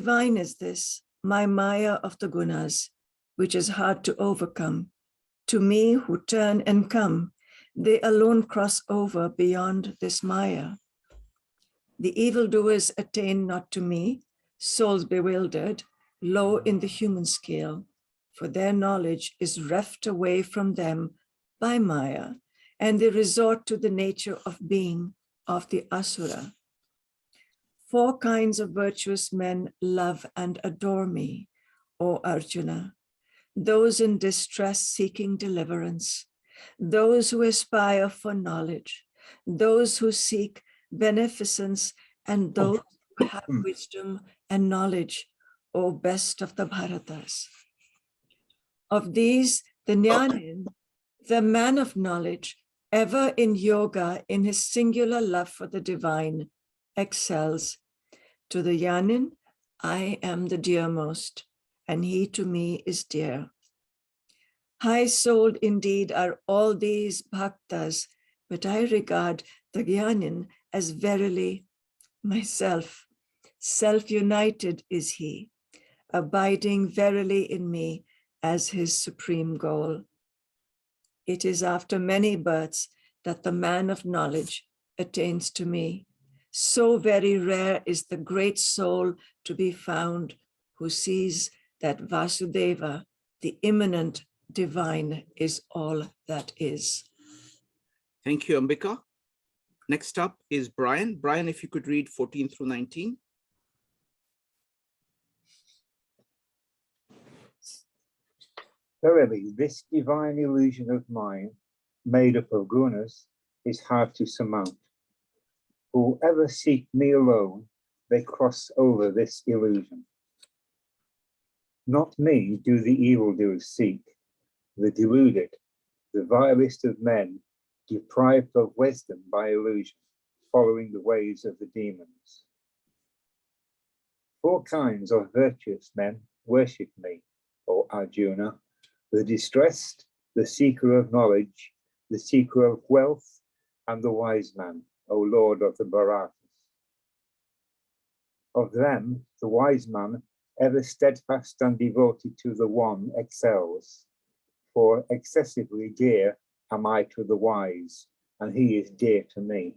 Divine is this, my Maya of the gunas, which is hard to overcome. To me who turn and come, they alone cross over beyond this Maya. The evildoers attain not to me, souls bewildered, low in the human scale, for their knowledge is reft away from them by Maya, and they resort to the nature of being of the Asura. 4 kinds of virtuous men love and adore me, O Arjuna. Those in distress seeking deliverance, those who aspire for knowledge, those who seek beneficence, and those who have wisdom and knowledge, O best of the Bharatas. Of these, the Jnanin, the man of knowledge, ever in yoga, in his singular love for the divine, excels. To the Jnanin, I am the dearmost, and he to me is dear. High-souled indeed are all these bhaktas, but I regard the Jnanin as verily myself. Self-united is he, abiding verily in me as his supreme goal. It is after many births that the man of knowledge attains to me. So very rare is the great soul to be found who sees that Vasudeva, the immanent divine, is all that is. Thank you, Ambika. Next up is Brian. Brian, if you could read 14 through 19. Verily, this divine illusion of mine, made up of gunas, is hard to surmount. Whoever seek me alone, they cross over this illusion. Not me do the evildoers seek, the deluded, the vilest of men, deprived of wisdom by illusion, following the ways of the demons. 4 kinds of virtuous men worship me, O Arjuna, the distressed, the seeker of knowledge, the seeker of wealth, and the wise man, O Lord of the Bharatas. Of them, the wise man, ever steadfast and devoted to the one, excels. For excessively dear am I to the wise, and he is dear to me.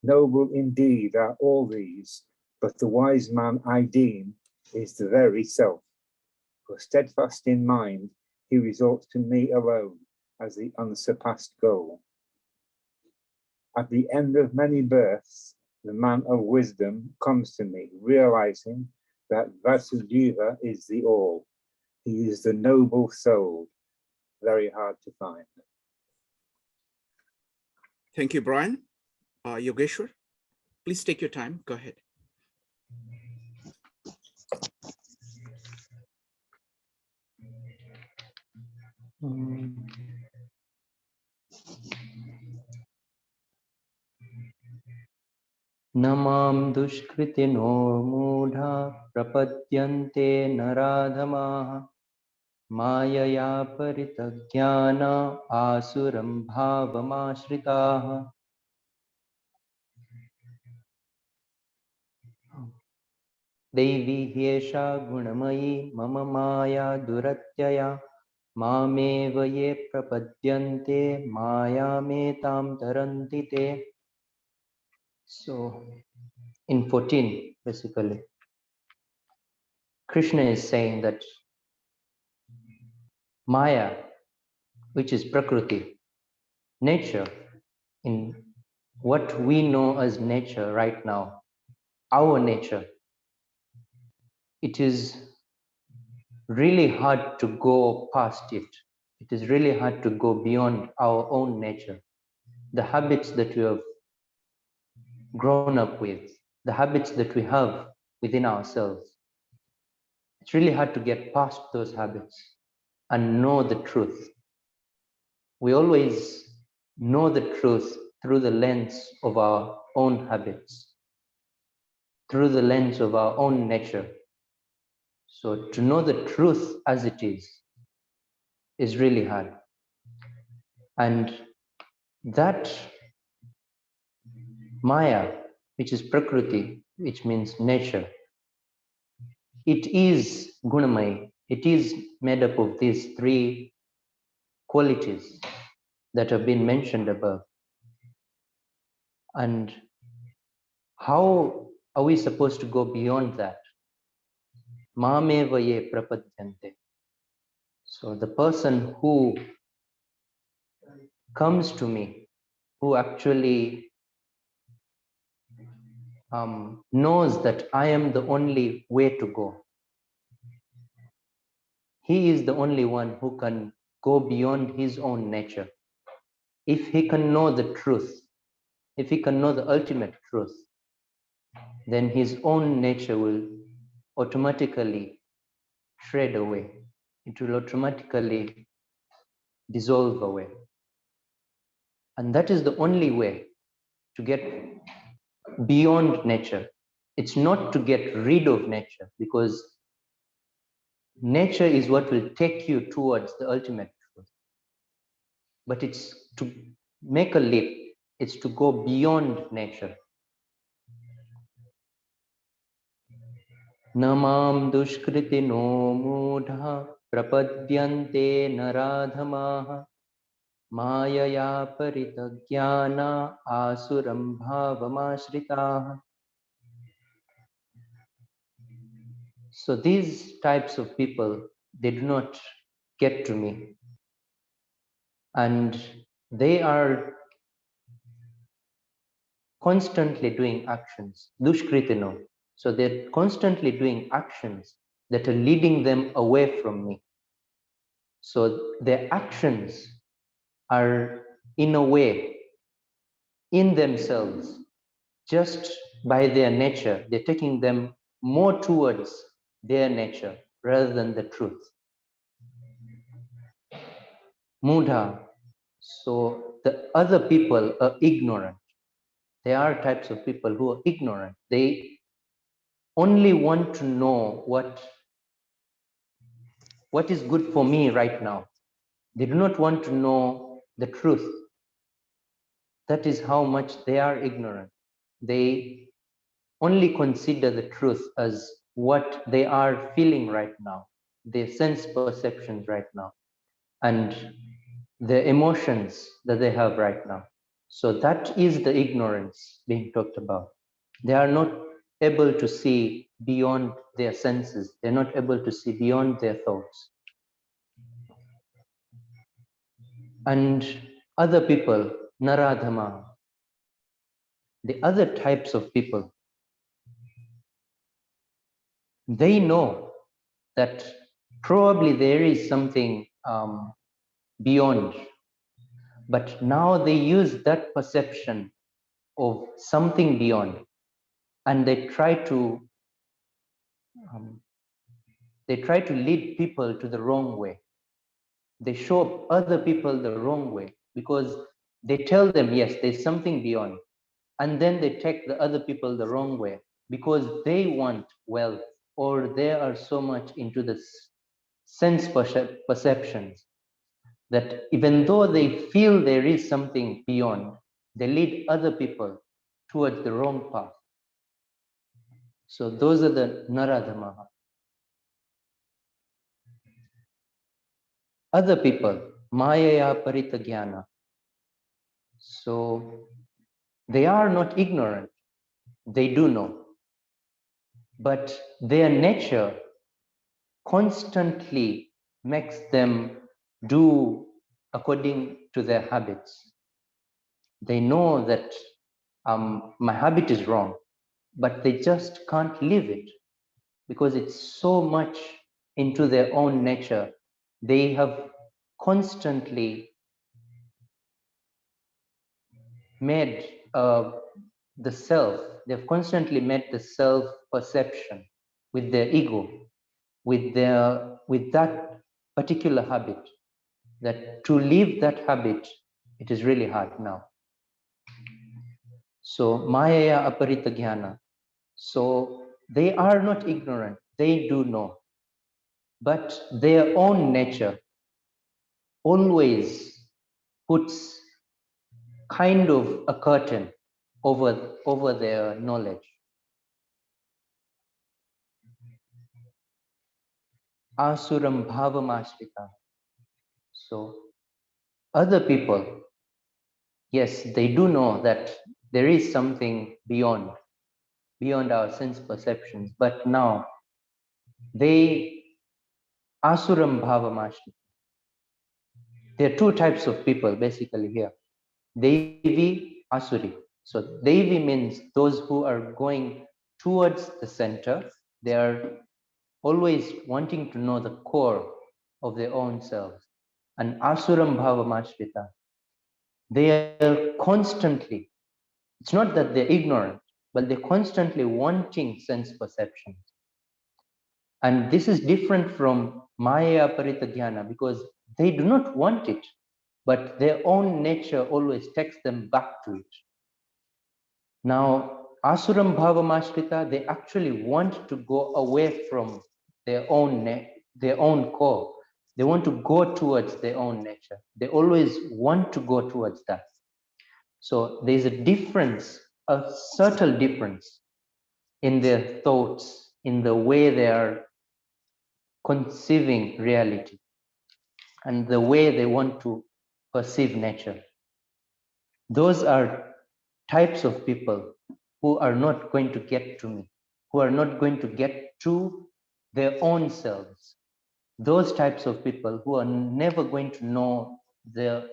Noble indeed are all these, but the wise man I deem is the very self. For steadfast in mind, he resorts to me alone as the unsurpassed goal. At the end of many births, the man of wisdom comes to me, realizing that Vasudeva is the all. He is the noble soul, very hard to find. Thank you, Brian. Yogeshwar, please take your time. Go ahead. Namam dushkritino mudha prapadyante naradhamaha mayaya paritagyana asuram bhavamashritaha. Devi hyesha gunamayi mama maya duratyaya mameva ye prapadyante maya metam taranti te. So in 14, basically, Krishna is saying that Maya, which is Prakriti, nature, in what we know as nature right now, our nature, it is really hard to go past it. It is really hard to go beyond our own nature. The habits that we have grown up with, the habits that we have within ourselves. It's really hard to get past those habits and know the truth. We always know the truth through the lens of our own habits, through the lens of our own nature. So to know the truth as it is really hard. And that Maya, which is Prakriti, which means nature, it is gunamay. It is made up of these three qualities that have been mentioned above. And how are we supposed to go beyond that? Mameva ye prapadyante. So the person who comes to me, who actually knows that I am the only way to go, he is the only one who can go beyond his own nature. If he can know the truth, if he can know the ultimate truth, then his own nature will automatically shred away. It will automatically dissolve away. And that is the only way to get beyond nature. It's not to get rid of nature, because nature is what will take you towards the ultimate truth. But it's to make a leap, it's to go beyond nature. Namam dushkriti no mudha prapadyante naradhamaha mayaya paritagyana asuram bhavamashritaha. So these types of people, they do not get to me. And they are constantly doing actions, dushkritino. So they're constantly doing actions that are leading them away from me. So their actions are, in a way, in themselves, just by their nature, they're taking them more towards their nature rather than the truth. Mudha. So the other people are ignorant. There are types of people who are ignorant. They only want to know what is good for me right now. They do not want to know the truth. That is how much they are ignorant. They only consider the truth as what they are feeling right now, their sense perceptions right now, and the emotions that they have right now. So that is the ignorance being talked about. They are not able to see beyond their senses. They're not able to see beyond their thoughts. And other people, naradhama, the other types of people, they know that probably there is something beyond, but now they use that perception of something beyond, and they try to lead people to the wrong way. They show other people the wrong way because they tell them, yes, there's something beyond, and then they take the other people the wrong way because they want wealth, or they are so much into the sense perceptions that even though they feel there is something beyond, they lead other people towards the wrong path. So those are the naradhamaha. Other people, mayaya paritagyana. So they are not ignorant, they do know, but their nature constantly makes them do according to their habits. They know that my habit is wrong, but they just can't live it because it's so much into their own nature. They have constantly made the self, they've constantly made the self perception with their ego, with that particular habit, that to leave that habit, it is really hard now. So mayaya aparita jnana. So they are not ignorant, they do know, but their own nature always puts kind of a curtain over their knowledge. Asuram bhavamashrita. So other people, yes, they do know that there is something beyond our sense perceptions, but now they asuram bhavamashrita. There are two types of people basically here. Devi, Asuri. So Devi means those who are going towards the center. They are always wanting to know the core of their own selves. And Asuram Bhavamashrita, they are constantly, it's not that they're ignorant, but they're constantly wanting sense perceptions. And this is different from Maya Parita Dhyana because they do not want it, but their own nature always takes them back to it. Now, Asuram Bhavamashrita, they actually want to go away from their own core. They want to go towards their own nature. They always want to go towards that. So there's a difference, a subtle difference in their thoughts, in the way they are conceiving reality, and the way they want to perceive nature. Those are types of people who are not going to get to me, who are not going to get to their own selves. Those types of people who are never going to know their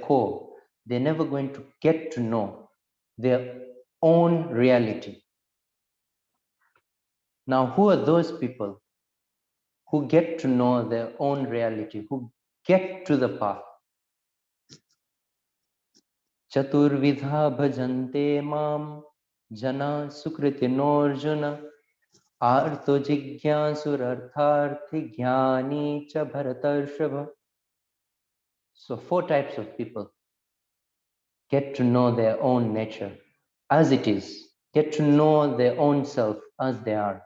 core, they're never going to get to know their own reality. Now, who are those people who get to know their own reality, who get to the path? Chaturvidha bhajante mam jana sukritinarjuna artho jigyansurartharthi jnani cha bharatarshava. So 4 types of people get to know their own nature as it is, get to know their own self as they are,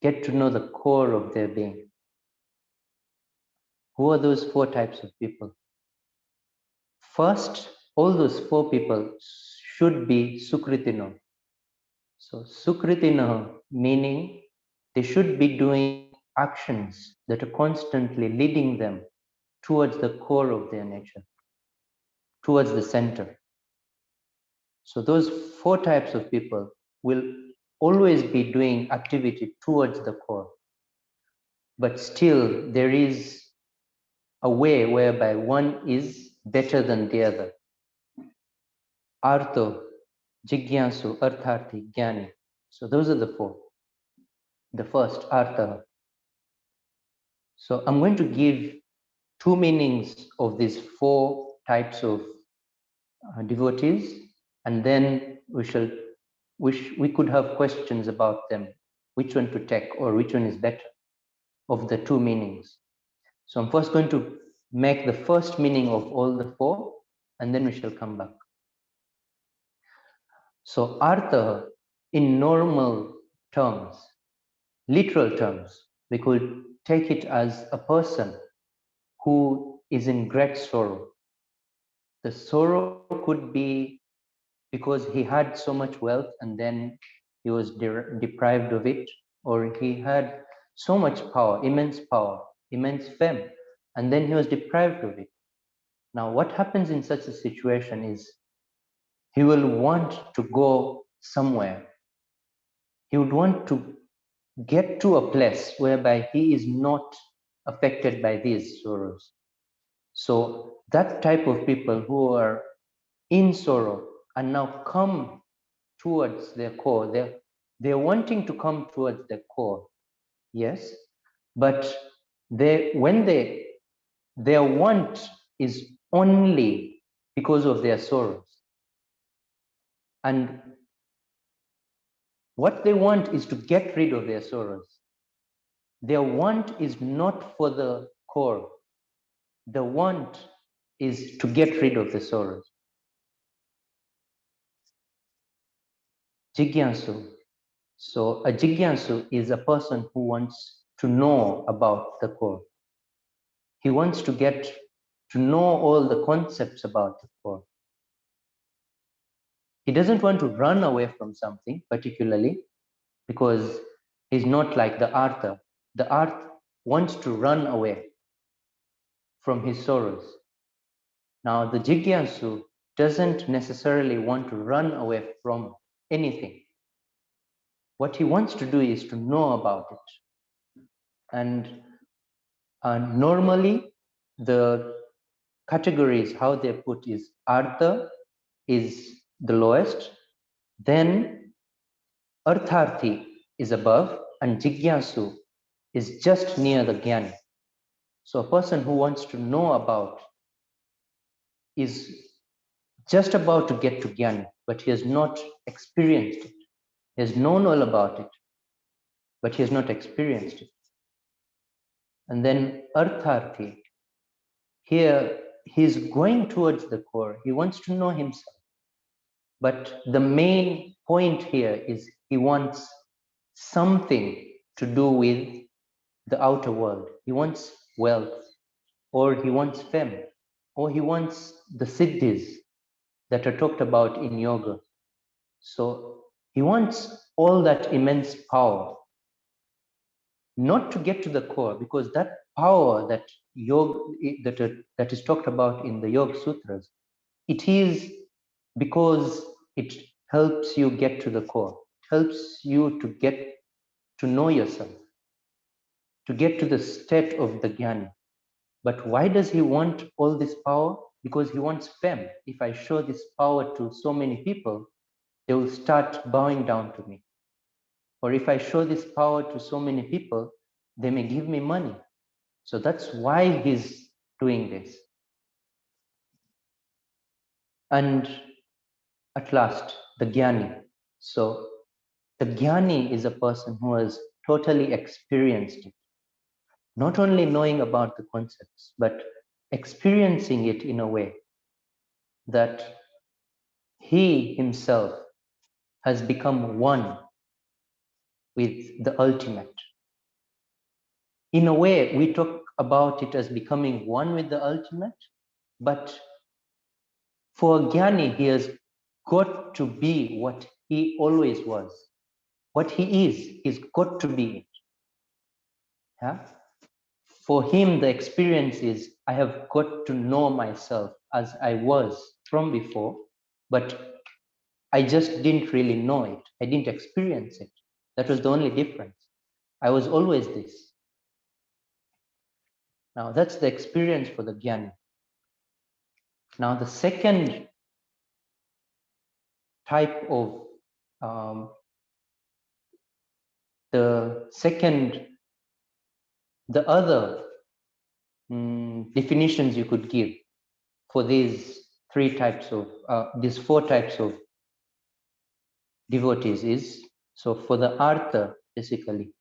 get to know the core of their being. Who are those 4 types of people? First, all those 4 people should be sukritino. So sukritino meaning they should be doing actions that are constantly leading them towards the core of their nature, towards the center. So those 4 types of people will always be doing activity towards the core. But still, there is a way whereby one is better than the other. Artho, Jigyansu, Artharthi, Jnani. So those are the 4. The first, Artha. So I'm going to give 2 meanings of these 4 types of devotees, and then we could have questions about them, which one to take or which one is better of the 2 meanings. So I'm first going to make the first meaning of all the 4, and then we shall come back. So Artha, in normal terms, literal terms, we could take it as a person who is in great sorrow. The sorrow could be because he had so much wealth and then he was deprived of it, or he had so much power, immense fame, and then he was deprived of it. Now, what happens in such a situation is he will want to go somewhere. He would want to get to a place whereby he is not affected by these sorrows. So that type of people who are in sorrow and now come towards their core, they're wanting to come towards their core, yes, but their want is only because of their sorrows. And what they want is to get rid of their sorrows. Their want is not for the core. The want is to get rid of the sorrows. Jigyansu. So a jigyansu is a person who wants to know about the core. He wants to get to know all the concepts about the core. He doesn't want to run away from something particularly, because He's not like the Artha. The Artha wants to run away from his sorrows. Now, the Jigyasu doesn't necessarily want to run away from anything. What he wants to do is to know about it. And normally, the categories, how they're put is Artha is the lowest, then Artharthi is above, and Jigyasu is just near the Jnani. So a person who wants to know about is just about to get to Jnani, but he has not experienced it. He has known all about it, but he has not experienced it. And then Artharthi, here he's going towards the core. He wants to know himself. But the main point here is he wants something to do with the outer world. He wants wealth, or he wants fame, or he wants the siddhis that are talked about in yoga. So he wants all that immense power, not to get to the core, because that power that that is talked about in the Yoga Sutras, it is because it helps you get to the core, it helps you to get to know yourself, to get to the state of the Jnani. But why does he want all this power? Because he wants fame. If I show this power to so many people, they will start bowing down to me. Or if I show this power to so many people, they may give me money. So that's why he's doing this. And at last, the Jnani. So the Jnani is a person who has totally experienced it. Not only knowing about the concepts, but experiencing it in a way that he himself has become one with the ultimate. In a way, we talk about it as becoming one with the ultimate, but for Jnani, he has got to be what he always was. What he is, he's got to be it. Yeah? For him, the experience is, I have got to know myself as I was from before, but I just didn't really know it. I didn't experience it. That was the only difference. I was always this. Now, that's the experience for the Jnani. Now, the second type of, the other definitions you could give for these three types of, these four types of devotees is, so for the Artha, basically,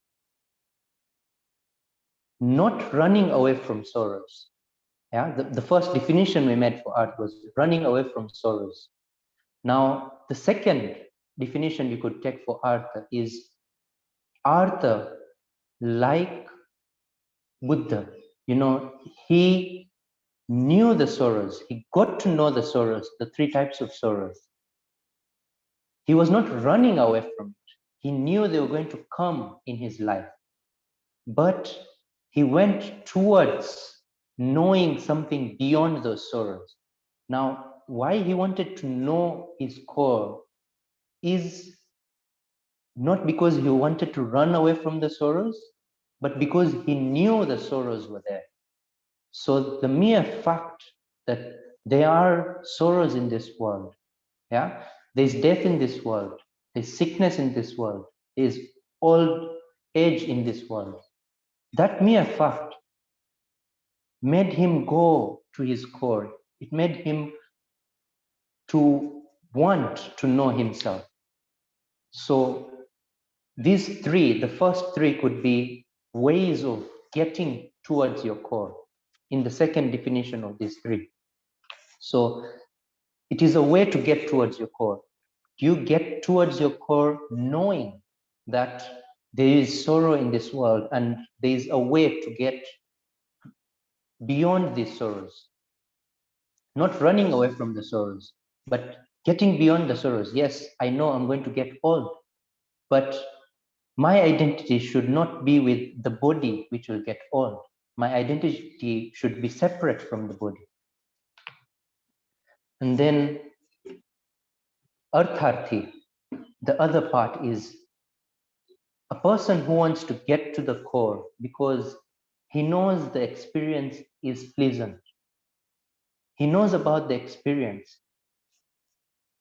not running away from sorrows. Yeah, the first definition we made for art was running away from sorrows. Now, the second definition you could take for Artha is Artha like Buddha. You know, he knew the sorrows. He got to know the sorrows, the three types of sorrows. He was not running away from it. He knew they were going to come in his life. But he went towards knowing something beyond those sorrows. Now, why he wanted to know his core is not because he wanted to run away from the sorrows, but because he knew the sorrows were there. So the mere fact that there are sorrows in this world, yeah, there's death in this world, there's sickness in this world, there's old age in this world. That mere fact made him go to his core. It made him to want to know himself. So these three, the first three could be ways of getting towards your core in the second definition of these three. So it is a way to get towards your core. You get towards your core knowing that there is sorrow in this world and there is a way to get beyond these sorrows. Not running away from the sorrows, but getting beyond the sorrows. Yes, I know I'm going to get old, but my identity should not be with the body which will get old. My identity should be separate from the body. And then artharthi, the other part, is a person who wants to get to the core because he knows the experience is pleasant. He knows about the experience.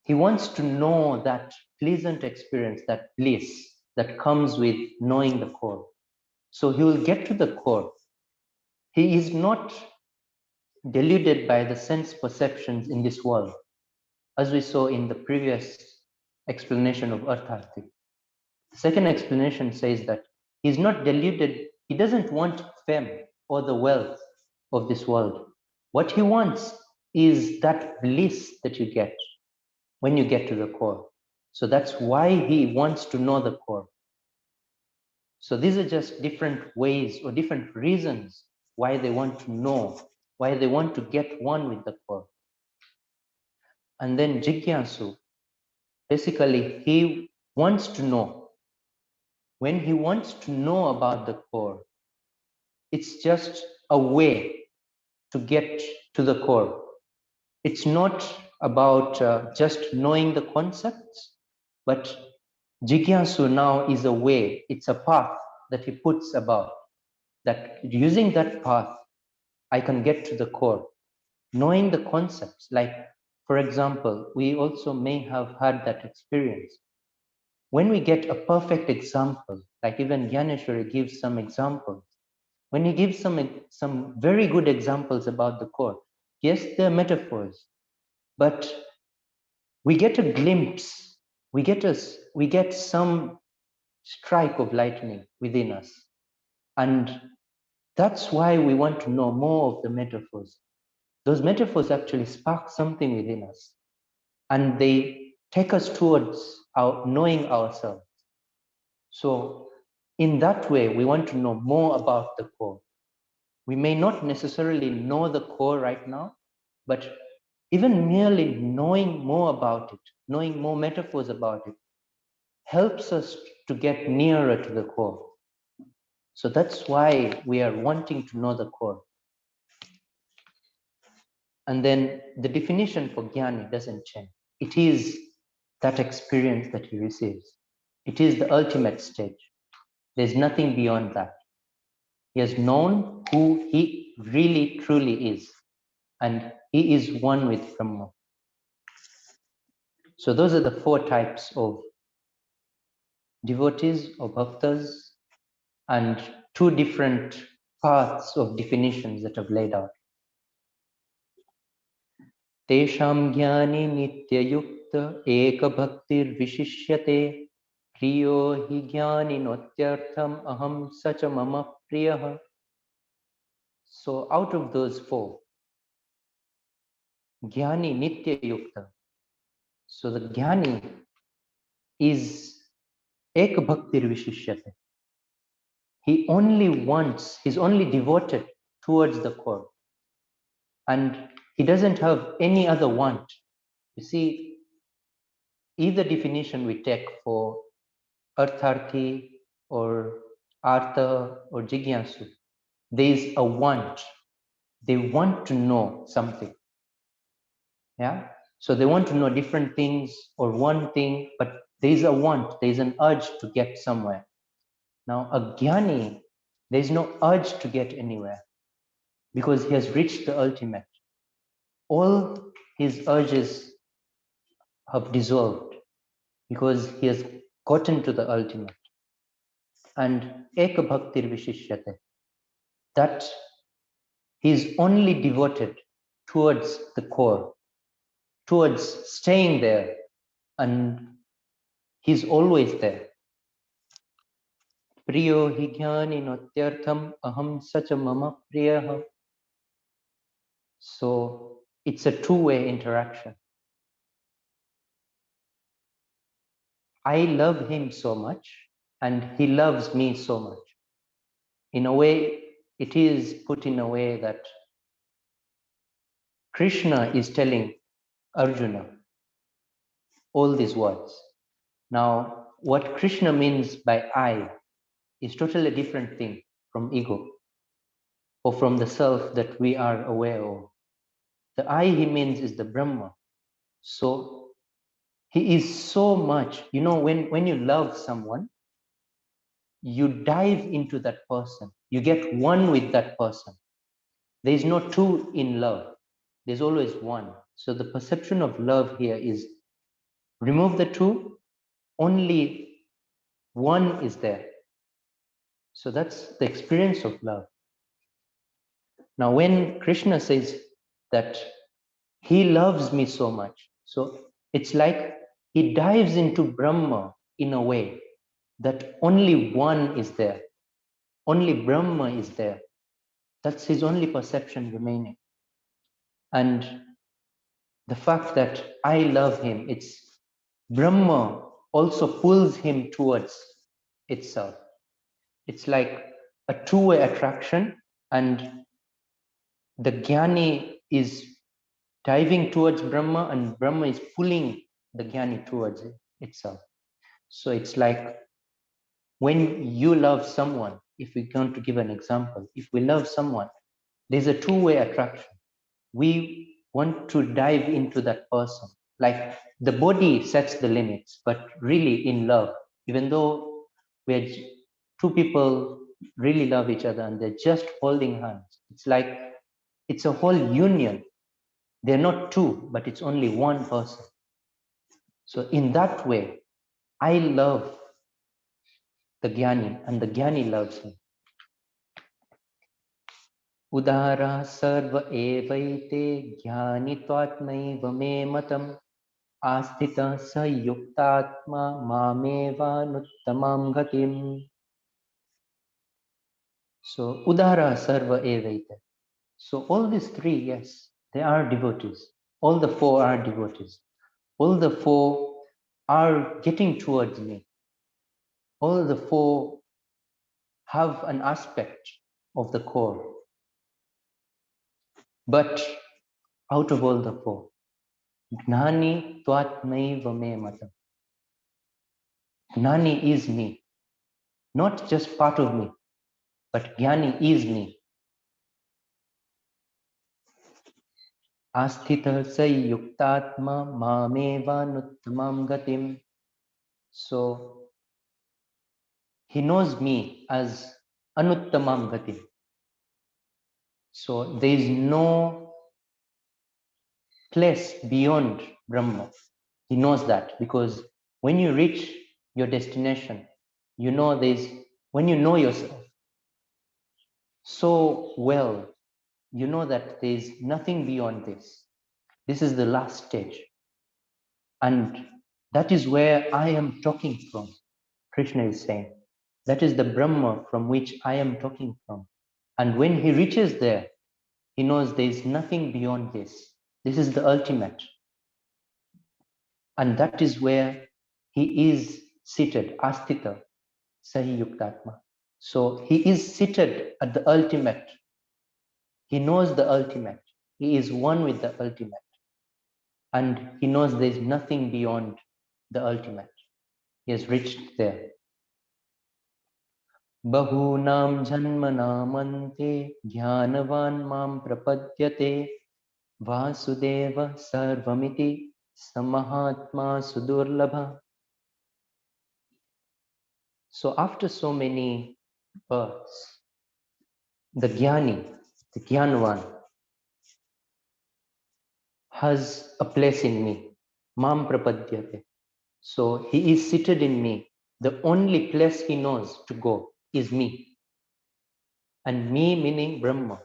He wants to know that pleasant experience, that bliss that comes with knowing the core. So he will get to the core. He is not deluded by the sense perceptions in this world, as we saw in the previous explanation of artharthi. The second explanation says that he's not deluded. He doesn't want fame or the wealth of this world. What he wants is that bliss that you get when you get to the core. So that's why he wants to know the core. So these are just different ways or different reasons why they want to know, why they want to get one with the core. And then Jigyansu, basically he wants to know. When he wants to know about the core, it's just a way to get to the core. It's not about just knowing the concepts, but Jigyansu now is a way, it's a path that he puts about, that using that path, I can get to the core. Knowing the concepts, like, for example, we also may have had that experience. When we get a perfect example, like even Gyaneshwari gives some examples, when he gives some very good examples about the core, yes, they're metaphors, but we get a glimpse, we get some strike of lightning within us. And that's why we want to know more of the metaphors. Those metaphors actually spark something within us, and they take us towards our knowing ourselves. So in that way, we want to know more about the core. We may not necessarily know the core right now, but even merely knowing more about it, knowing more metaphors about it, helps us to get nearer to the core. So that's why we are wanting to know the core. And then the definition for Jnani doesn't change. It is that experience that he receives. It is the ultimate stage. There's nothing beyond that. He has known who he really truly is, and he is one with Brahma. So those are the four types of devotees or bhaktas, and two different paths of definitions that I've laid out. Tesham jnani nityayukta eka bhaktir vishishyate priyo hi jnani notyartham aham sacha mama priyah. So out of those four, jnani nityayukta. So the jnani is eka bhaktir vishishyate. He only wants, he's only devoted towards the core. And he doesn't have any other want. You see, either definition we take for artharthi or artha or jigyansu, there is a want. They want to know something. Yeah. So they want to know different things or one thing, but there is a want, there is an urge to get somewhere. Now, a jnani, there is no urge to get anywhere because he has reached the ultimate. All his urges have dissolved because he has gotten to the ultimate. And eka bhaktir vishishyate, that he is only devoted towards the core, towards staying there, and he's always there. Priyo hi jnani notyartham aham sacha mama priyah. So it's a two-way interaction. I love him so much, and he loves me so much. In a way, it is put in a way that Krishna is telling Arjuna all these words. Now, what Krishna means by I is totally different thing from ego or from the self that we are aware of. The I he means is the Brahma. So he is so much, you know, when you love someone, you dive into that person. You get one with that person. There is no two in love. There's always one. So the perception of love here is remove the two, only one is there. So that's the experience of love. Now, when Krishna says that he loves me so much, so it's like he dives into Brahma in a way that only one is there. Only Brahma is there. That's his only perception remaining. And the fact that I love him, it's Brahma also pulls him towards itself. It's like a two-way attraction, and the Jnani is diving towards Brahma and Brahma is pulling the Jnani towards itself. So it's like when you love someone, if we're going to give an example, if we love someone, there's a two-way attraction. We want to dive into that person. Like the body sets the limits, but really in love, even though we're two people really love each other and they're just holding hands, it's like it's a whole union. They're not two, but it's only one person. So in that way, I love the Jnani and the Jnani loves me. Udara sarva evaite jnani tvatmaiva me matam astita sayuktatma mameva nuttamam gatim. So udara sarva evaite. So all these three, yes, they are devotees. All the four are devotees. All the four are getting towards me. All the four have an aspect of the core. But out of all the four, Gnani Tvatmaiva Me Matam. Gnani is me. Not just part of me, but Jnani is me. Asthita Sayuktatma Mameva Nuttamam Gatim. So he knows me as Anuttamam Gatim. So there is no place beyond Brahma. He knows that because when you reach your destination, you know when you know yourself so well, you know that there is nothing beyond this. This is the last stage. And that is where I am talking from. Krishna is saying, that is the Brahma from which I am talking from. And when he reaches there, he knows there is nothing beyond this. This is the ultimate. And that is where he is seated, Astita, Sahi Yuktatma. So he is seated at the ultimate. He knows the ultimate. He is one with the ultimate. And he knows there is nothing beyond the ultimate. He has reached there. Bahunam janmanamante jnanavan mam prapadyate vasudeva sarvamiti samahatma sudurlabha. So after so many births, the Jnani, the Jnanavan, has a place in me. Mam prapadyate. So he is seated in me. The only place he knows to go is me. And me meaning Brahma.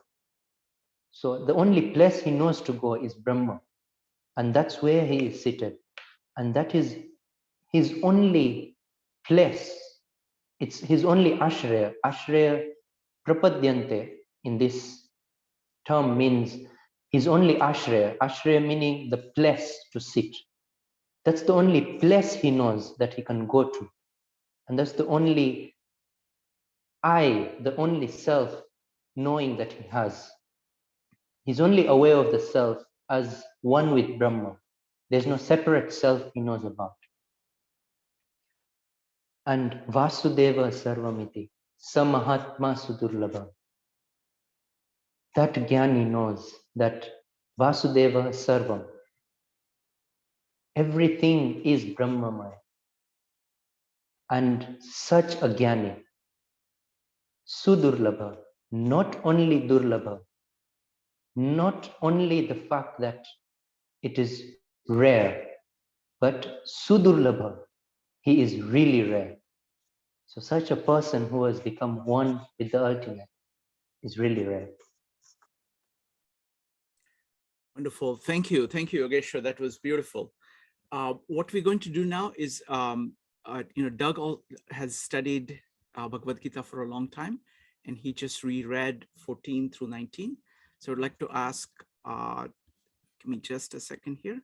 So the only place he knows to go is Brahma. And that's where he is seated. And that is his only place. It's his only ashraya. Ashraya prapadyante in this term means his only ashraya. Ashraya meaning the place to sit. That's the only place he knows that he can go to. And that's the only the only self knowing that he has. He's only aware of the self as one with Brahma. There's no separate self he knows about. and Vasudeva Sarvamiti, Samahatma Sudurlabha. That Jnani knows that Vasudeva Sarvam, everything is Brahmamaya. And such a Jnani, Sudurlabha, not only Durlabha, not only the fact that it is rare, but Sudurlabha, he is really rare. So such a person who has become one with the ultimate is really rare. Wonderful. Thank you. Thank you, Yogeshwar. That was beautiful. What we're going to do now is, Doug has studied Bhagavad Gita for a long time, and he just reread 14 through 19. So I'd like to ask, give me just a second here.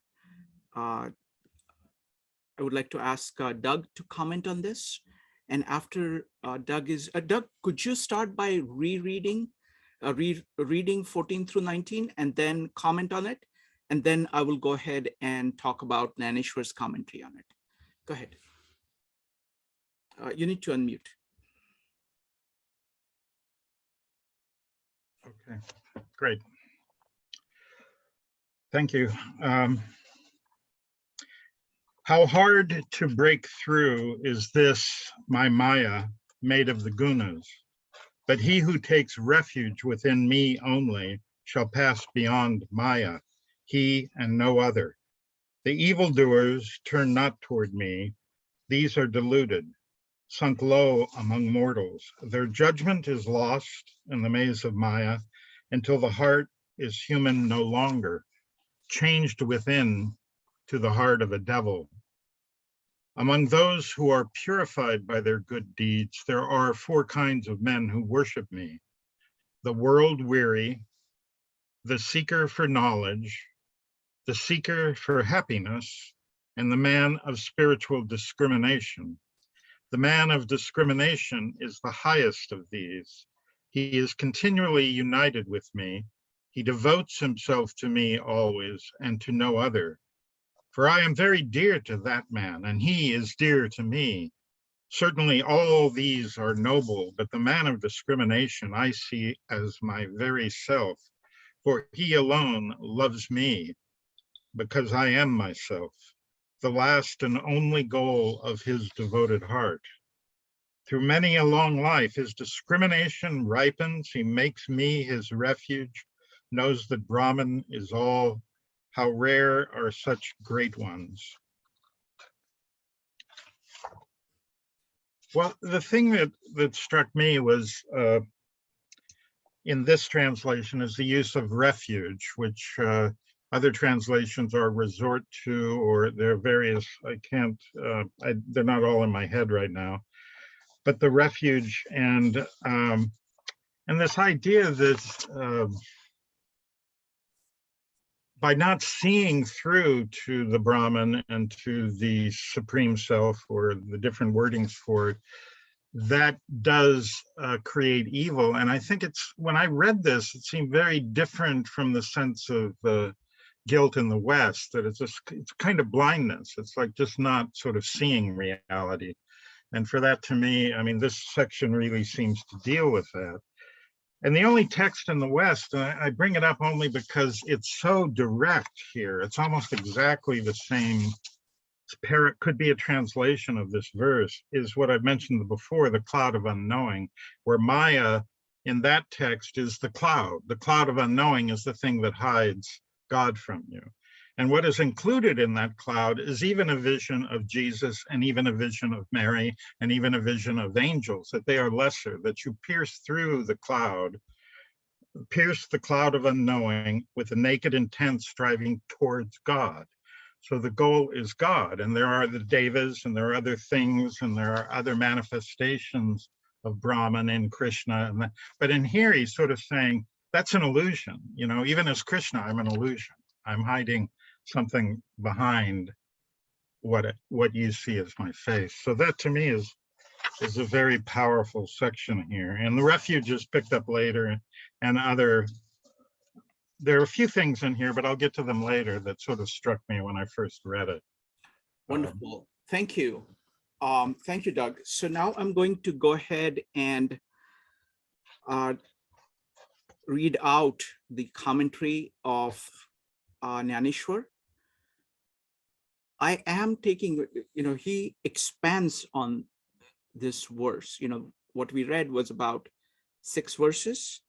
I would like to ask Doug to comment on this. And after Doug, could you start by reading 14 through 19 and then comment on it? And then I will go ahead and talk about Naneshwar's commentary on it. Go ahead. You need to unmute. Okay, great. Thank you. How hard to break through is this, my Maya, made of the gunas. But he who takes refuge within me only shall pass beyond Maya, he and no other. The evildoers turn not toward me. These are deluded, sunk low among mortals. Their judgment is lost in the maze of Maya until the heart is human no longer, changed within to the heart of a devil. Among those who are purified by their good deeds, there are 4 kinds of men who worship me: the world weary, the seeker for knowledge, the seeker for happiness, and the man of spiritual discrimination. The man of discrimination is the highest of these. He is continually united with me. He devotes himself to me always and to no other. For I am very dear to that man, and he is dear to me. Certainly all these are noble, but the man of discrimination I see as my very self, for he alone loves me because I am myself, the last and only goal of his devoted heart. Through many a long life, his discrimination ripens. He makes me his refuge, knows that Brahman is all. How rare are such great ones. Well, the thing that struck me was in this translation is the use of refuge, which other translations are resort to, or there are various, they're not all in my head right now, but the refuge and this idea that by not seeing through to the Brahman and to the Supreme Self, or the different wordings for it, that does create evil. And I think when I read this, it seemed very different from the sense of guilt in the West, that it's kind of blindness. It's like just not sort of seeing reality. And for that, to me, I mean, this section really seems to deal with that. And the only text in the West, and I bring it up only because it's so direct here, it's almost exactly the same, could be a translation of this verse, is what I've mentioned before, the cloud of unknowing, where Maya in that text is the cloud. The cloud of unknowing is the thing that hides God from you. And what is included in that cloud is even a vision of Jesus, and even a vision of Mary, and even a vision of angels, that they are lesser, that you pierce through the cloud of unknowing with a naked intent striving towards God. So the goal is God, and there are the devas, and there are other things, and there are other manifestations of Brahman and Krishna. But in here, he's sort of saying, that's an illusion. You know, even as Krishna, I'm an illusion. I'm hiding something behind what you see as my face. So that to me is a very powerful section here. And the refuge is picked up later, and there are a few things in here, but I'll get to them later, that sort of struck me when I first read it. Wonderful. Thank you. Thank you, Doug. So now I'm going to go ahead and read out the commentary of Jnaneshwar. I am taking, he expands on this verse. What we read was about 6 verses,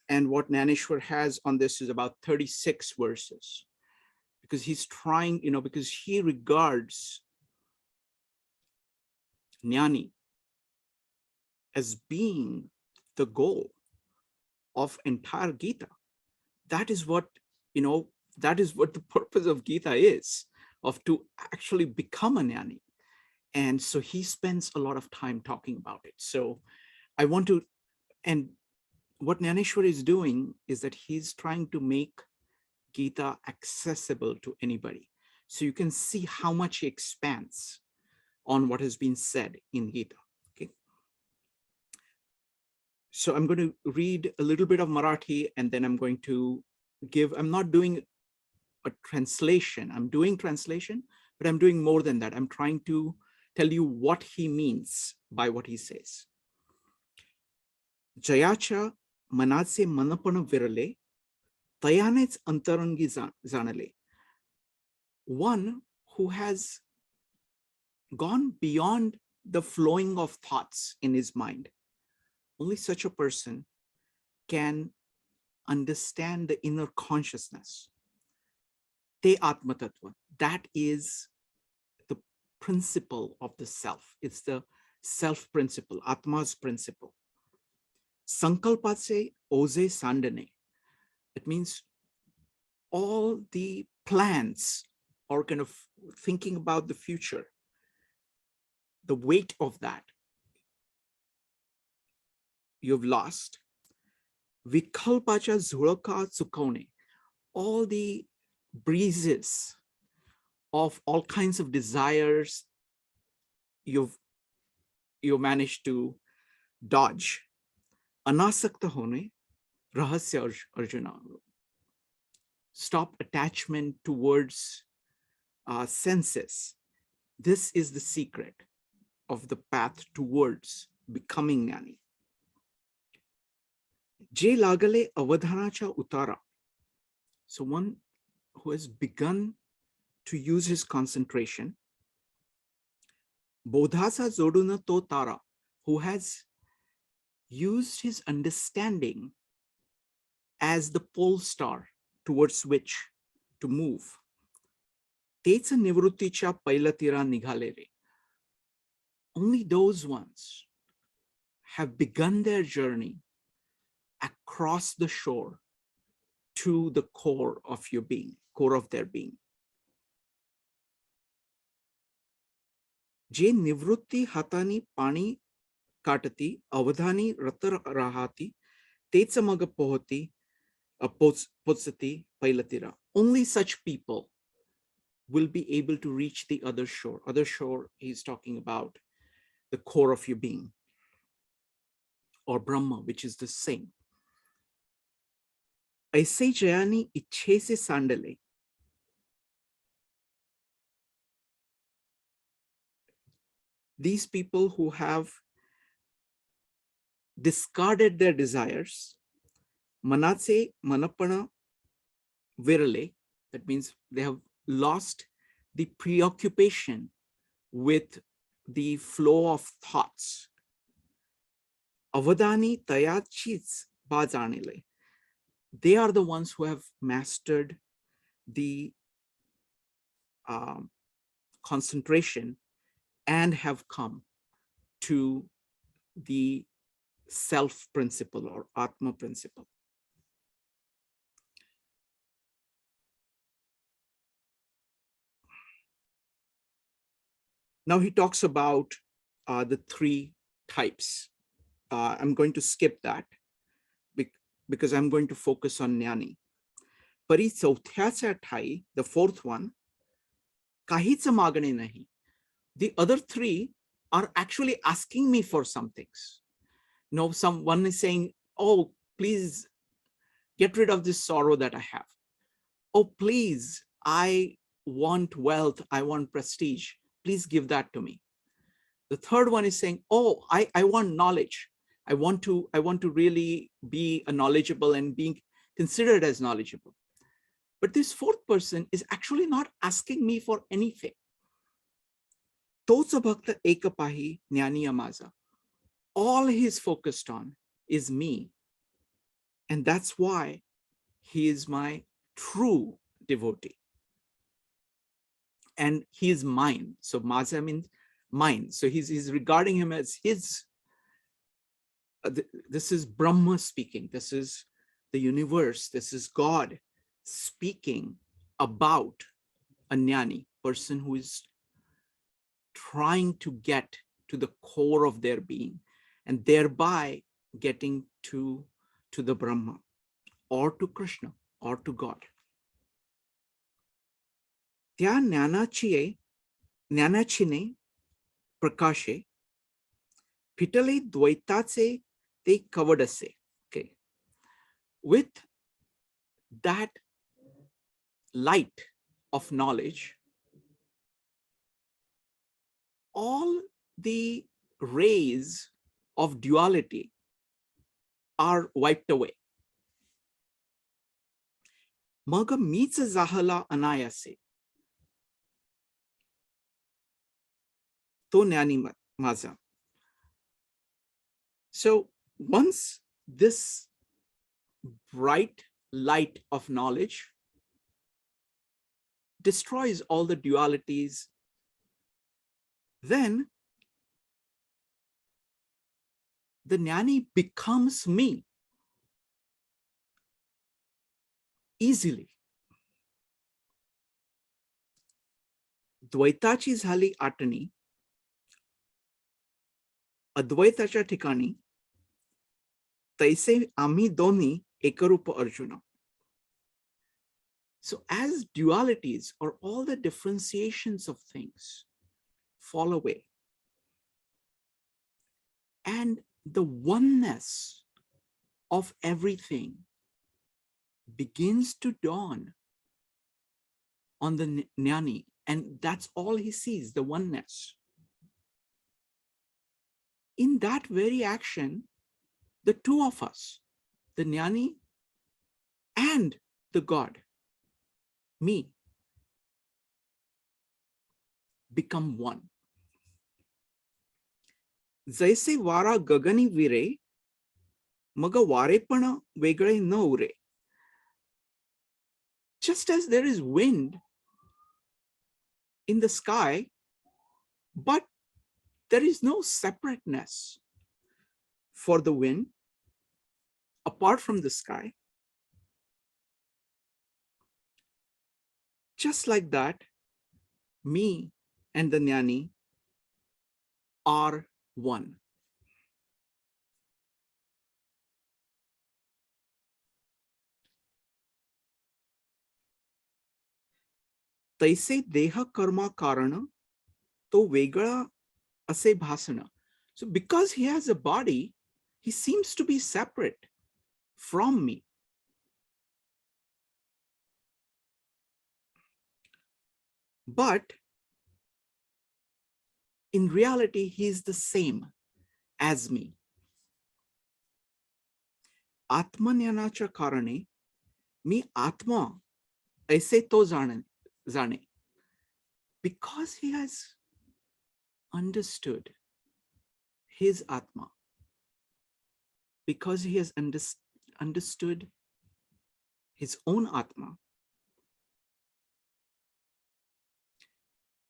and what Jnaneshwar has on this is about 36 verses, because he's trying, because he regards Jnani as being the goal of entire Gita. That is what, that is what the purpose of Gita is, of to actually become a Jnani. And so he spends a lot of time talking about it. So I want to, and what Jnaneshwar is doing is that he's trying to make Gita accessible to anybody. So you can see how much he expands on what has been said in Gita. Okay. So I'm going to read a little bit of Marathi, and then I'm going to I'm not doing a translation. I'm doing translation, but I'm doing more than that. I'm trying to tell you what he means by what he says. Jayacha manase manapana virale, tayanets antarangi zanale. One who has gone beyond the flowing of thoughts in his mind. Only such a person can understand the inner consciousness. Te Atma Tattva. That is the principle of the self. It's the self principle, Atma's principle. Sankalpase oze sandane. It means all the plans, or kind of thinking about the future, the weight of that you've lost. Vikalpacha zulaka tsukone. All the breezes of all kinds of desires you've managed to dodge. Anasakta hone rahasya Arjuna. Stop attachment towards senses. This is the secret of the path towards becoming Jnani. Je lagale avadhanacha utara. So one who has begun to use his concentration. Bodhasa zoduna to tara, who has used his understanding as the pole star towards which to move. Tetsa nivruticha pailatira nighalere. Only those ones have begun their journey across the shore to the core of your being, core of their being. Je nivrutti hatani pani katati avadhani ratar rahati tetsamaga pohati potsati pailatira. Only such people will be able to reach the other shore. Other shore, he's talking about the core of your being, or Brahma, which is the same. Aise jayani ichese sandale. These people who have discarded their desires, manase manapana virale, that means they have lost the preoccupation with the flow of thoughts. Avadani tayachits bhajanile. They are the ones who have mastered the concentration and have come to the self principle, or Atma principle. Now he talks about the 3 types. I'm going to skip that because I'm going to focus on Jnani. Pari chauthyacha thai, the 4th one, kahitsa magane nahi. The other 3 are actually asking me for some things. Someone is saying, oh, please get rid of this sorrow that I have. Oh, please, I want wealth, I want prestige. Please give that to me. The third one is saying, oh, I want knowledge. I want to really be knowledgeable and being considered as knowledgeable. But this fourth person is actually not asking me for anything. Tocha bhakta ekapahi jnani amaza. All he's focused on is me. And that's why he is my true devotee. And he is mine. So maza means mine. So he's regarding him as his. This is Brahma speaking. This is the universe. This is God speaking about a jnani, person who is trying to get to the core of their being and thereby getting to the Brahma or to Krishna or to God. Tya jnanachine prakashe pitale dvaitatse te kavadase. Okay. With that light of knowledge, all the rays of duality are wiped away. Maga meets zahala anayase. To jnani maza. So once this bright light of knowledge destroys all the dualities, then the jnani becomes me easily. Dvaitachi झाली आटणी, अद्वैताच्या ठिकाणी तैसे आम्ही दोन्ही एकरूप arjuna. So as dualities or all the differentiations of things fall away, and the oneness of everything begins to dawn on the jnani, and that's all he sees, the oneness. In that very action, the two of us, the jnani and the God, me, become one. जैसे वारा गगनी विरे मग वारेपण वेगळे न उरे. Just as there is wind in the sky, but there is no separateness for the wind apart from the sky. Just like that, me and the jnani are one. तैसे देह कर्मा कारण तो वेगळा असे भासण. So because he has a body, he seems to be separate from me. But in reality, he is the same as me. आत्मज्ञानाच्या कारणे मी आत्मा ऐसे तो जाणे. Because he has understood his Atma, because he has understood his own Atma,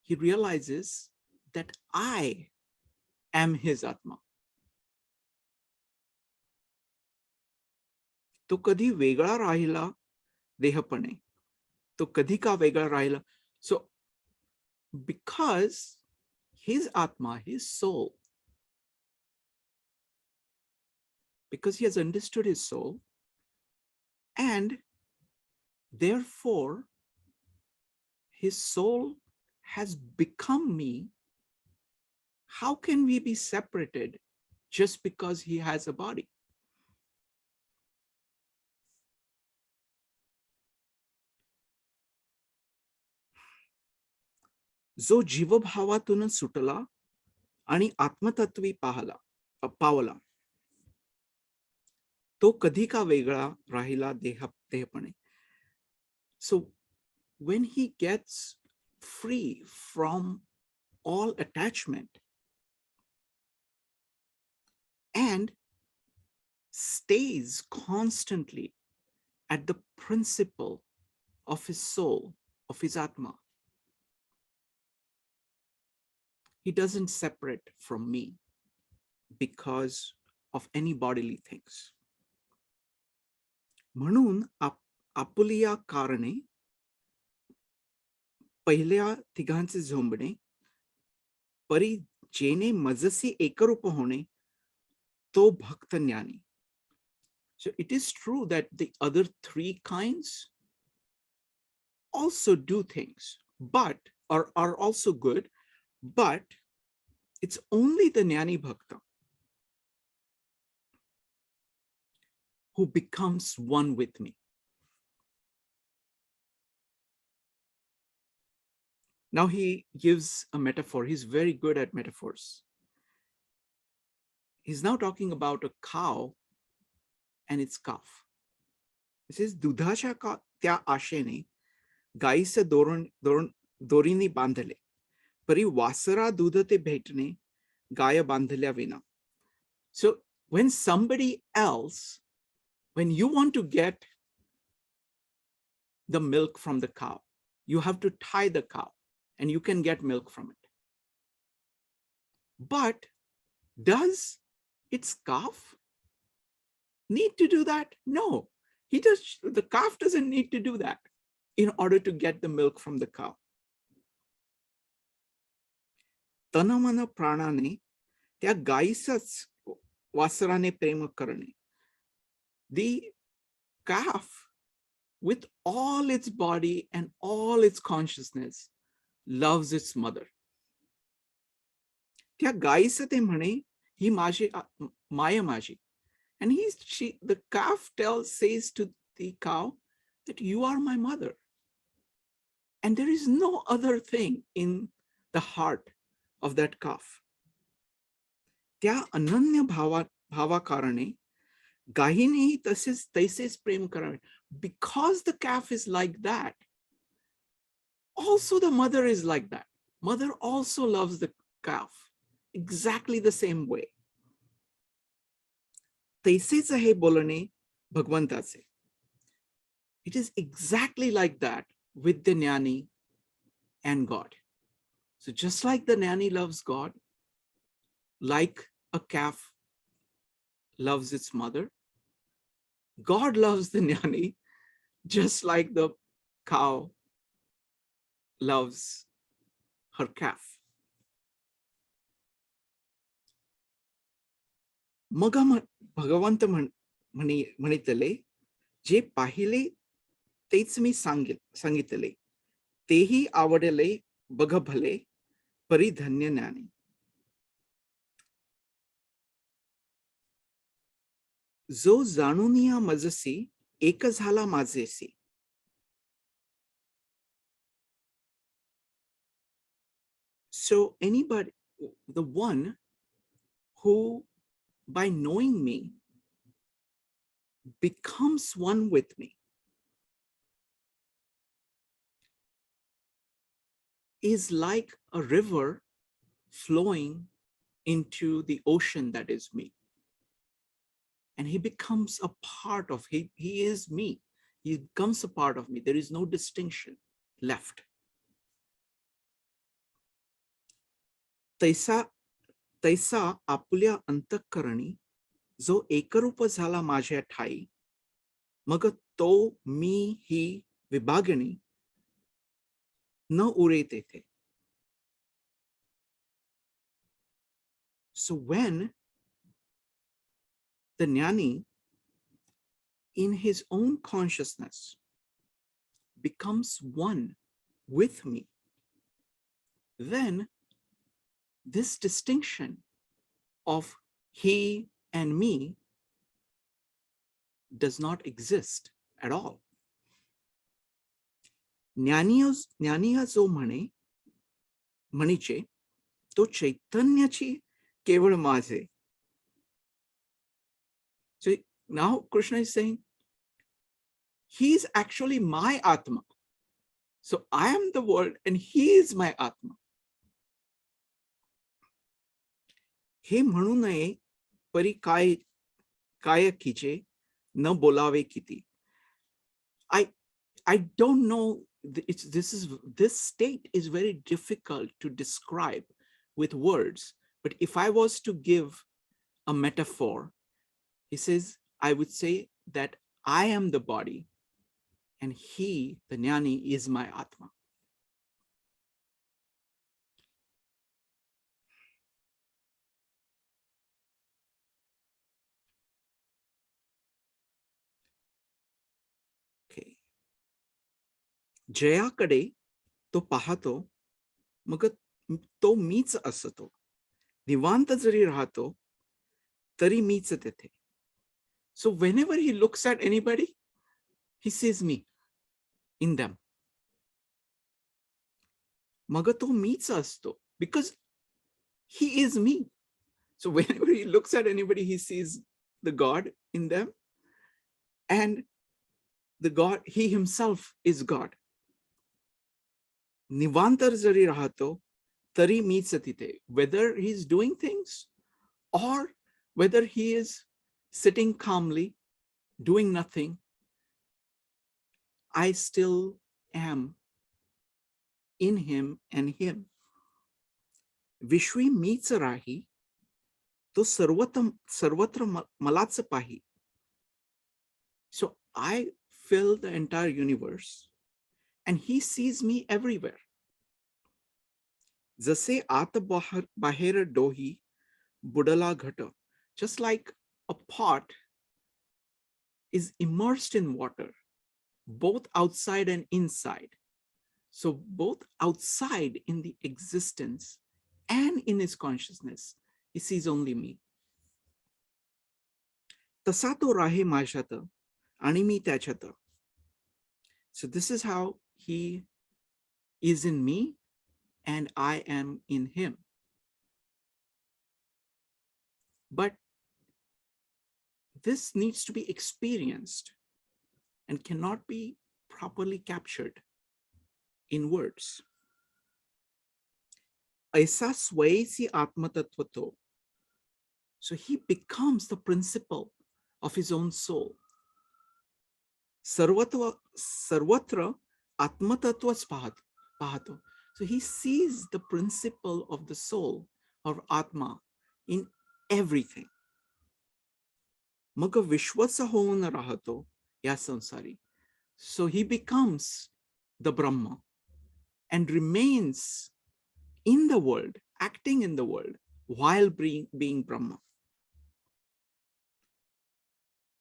he realizes that I am his Atma. तो कधी वेगळा राहिला देहपणे, तो कधी का वेगळा राहिला. So because his Atma, his soul, because he has understood his soul, and therefore his soul has become me, how can we be separated just because he has a body? जो जीवभावातून सुटला आणि आत्मतत्वी पावला, तो कधी का वेगळा राहिला देहपणे. So when he gets free from all attachment and stays constantly at the principle of his soul, of his Atma, he doesn't separate from me because of any bodily things. म्हणून आपुलिया कारणे पहिल्या तिघांचे झोंबणे, परी जेने मजसी एकरूप होणे, तो भक्त ज्ञानी. So it is true that the other three kinds also do things, but are also good, but it's only the Jnani Bhakta who becomes one with me. Now he gives a metaphor. He's very good at metaphors. He's now talking about a cow and its calf. It says, दुधाच्या त्या आशेने गाईचे दोरीनी बांधले, परी वासरा दूध ते भेटणे, गाय बांधल्या विना. So when somebody else, when you want to get the milk from the cow, you have to tie the cow and you can get milk from it. But does its calf need to do that? No, the calf doesn't need to do that in order to get the milk from the cow. तनमन प्राणाने त्या गाईसच वासराने प्रेम करणे. The calf, with all its body and all its consciousness, loves its mother. त्या गाईचं ते म्हणे, ही माझी माया माझी. And the calf says to the cow that you are my mother. And there is no other thing in the heart of that calf. त्या अनन्य भावा कारणे गायीनेही तैसेच प्रेम करावे. Because the calf is like that, also the mother is like that. Mother also loves the calf exactly the same way. तैसेच हे बोलणे भगवंताचे. It is exactly like that with the Jnani and God. So just like the Jnani loves God, like a calf loves its mother, God loves the Jnani just like the cow loves her calf. मग भगवंत म्हणितले, जे पाहिले तेच मी सांगितले, तेही आवडले बघ भले, परी धन्य ज्ञानी. जो जाणून या मजसी एक झाला माझेसी. So anybody, the one who by knowing me becomes one with me, is like a river flowing into the ocean that is me. And he becomes a part of, he is me. He becomes a part of me. There is no distinction left. तैसा आपुल्या अंतःकरणी जो एकरूप झाला माझ्या ठाई, मग तो मी ही विभागणी न उरे तेथे. So when the Jnani in his own consciousness becomes one with me, then this distinction of he and me does not exist at all. ज्ञानिया जो म्हणे, तो चैतन्याची केवळ माझे. So now Krishna is saying, he is actually my Atma. So I am the world and he is my Atma. हे म्हणू नये परी काय काय कीचे न बोलावे किती. I don't know, this state is very difficult to describe with words, but if I was to give a metaphor, he says, I would say that I am the body and he, the Jnani, is my Atma. Okay. जयाकडे तो पाहतो, मग तो मीच असतो. निवांत जरी राहतो तरी मीच तेथे. So whenever he looks at anybody, he sees me in them. मग तो मीच असतो, because he is me. So whenever he looks at anybody, he sees the God in them, and the God, he himself is God. निवांतर जरी राहतो तरी मीच तिथे. Whether he's doing things or whether he is sitting calmly, doing nothing, I still am in him and him. Vishwi मीच राही, तो सर्वत्र मलाच पाही. So I fill the entire universe and he sees me everywhere. जसे आत बाहेर डोही बुडला घट. Just like a pot is immersed in water, both outside and inside. So both outside in the existence and in his consciousness, he sees only me. तसा तो राहे माझ्यात आणि मी त्याच्यात. So this is how he is in me and I am in him. But this needs to be experienced and cannot be properly captured in words. ऐसा स्वयंसी आत्मतत्व तो. So he becomes the principle of his own soul. सर्वत्र आत्मतत्वच पाहतो. So he sees the principle of the soul or Atma in everything. मग विश्वच होऊन राहतो या संसारी. So he becomes the Brahma and remains in the world, acting in the world while being Brahma.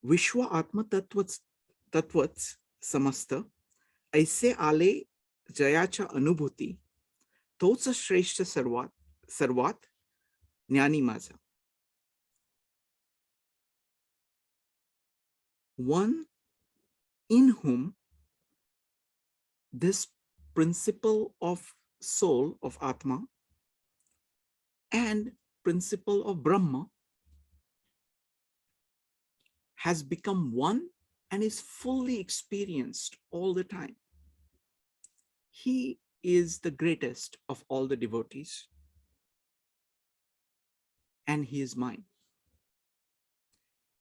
विश्व आत्म तत्वच समस्त ऐसे आले जयाच्या अनुभूती. तोच श्रेष्ठ सर्वात ज्ञानी माझा. One in whom this principle of soul, of Atma, and principle of Brahma has become one and is fully experienced all the time. He is the greatest of all the devotees, and he is mine.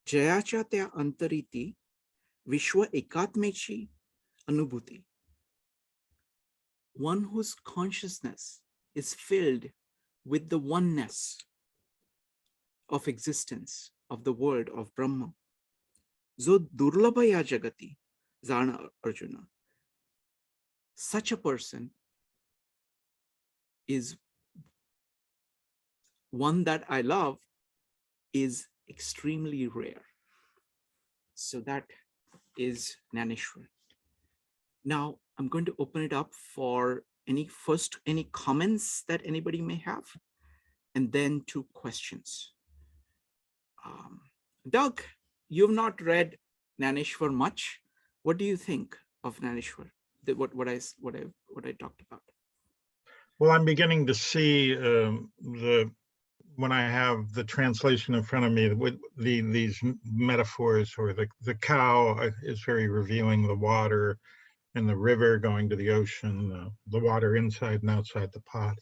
जयाच्या त्या अंतरिती विश्व एकात्मेची अनुभूती. One whose consciousness is filled with the oneness of existence, of the word of Brahma. जो दुर्लभ या जगती जाण arjuna. Such a person is one that I love, is extremely rare. So that is Jnaneshwar. Now I'm going to open it up for any comments that anybody may have, and then 2 questions. Doug, you've not read Jnaneshwar much. What do you think of Jnaneshwar? What I talked about? Well, I'm beginning to see when I have the translation in front of me, with these metaphors, or the cow is very revealing the water, and the river going to the ocean, the water inside and outside the pot.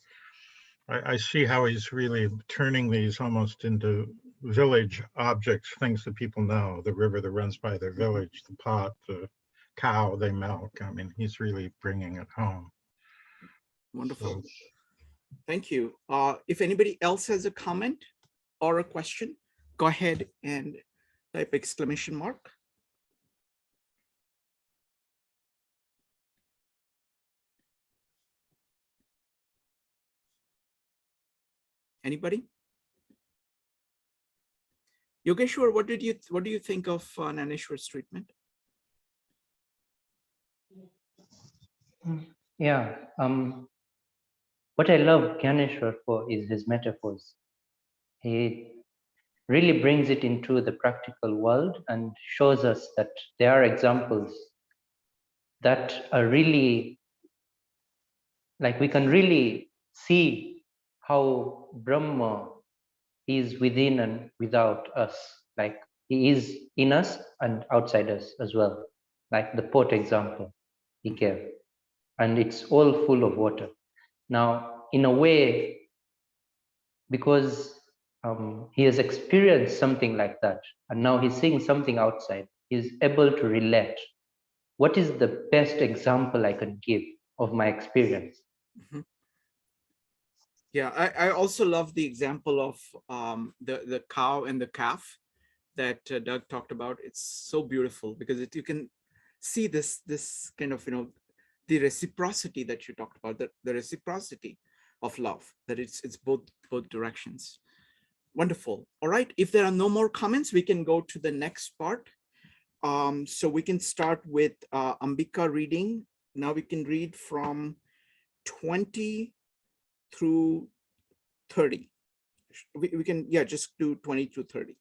I see how he's really turning these almost into village objects, things that people know, the river that runs by their village, the pot, the cow they milk. I mean, he's really bringing it home. Wonderful. So, Thank you. If anybody else has a comment or a question, go ahead and type exclamation mark. Anybody? Yogeshwar, what do you think of Naneshwar's treatment? Yeah. What I love Gyaneshwar for is his metaphors. He really brings it into the practical world and shows us that there are examples that are really, like, we can really see how Brahma is within and without us. Like, he is in us and outside us as well. Like the pot example he gave. And it's all full of water. Now, in a way, because he has experienced something like that, and now he's seeing something outside, he's able to relate. What is the best example I can give of my experience? Mm-hmm. Yeah, I also love the example of the cow and the calf that Doug talked about. It's so beautiful because you can see this kind of, the reciprocity that you talked about, the reciprocity of love, that it's both directions. Wonderful. All right, if there are no more comments, we can go to the next part. So we can start with Ambika reading. Now we can read from 20 through 30. We can, yeah, just do 20 through 30.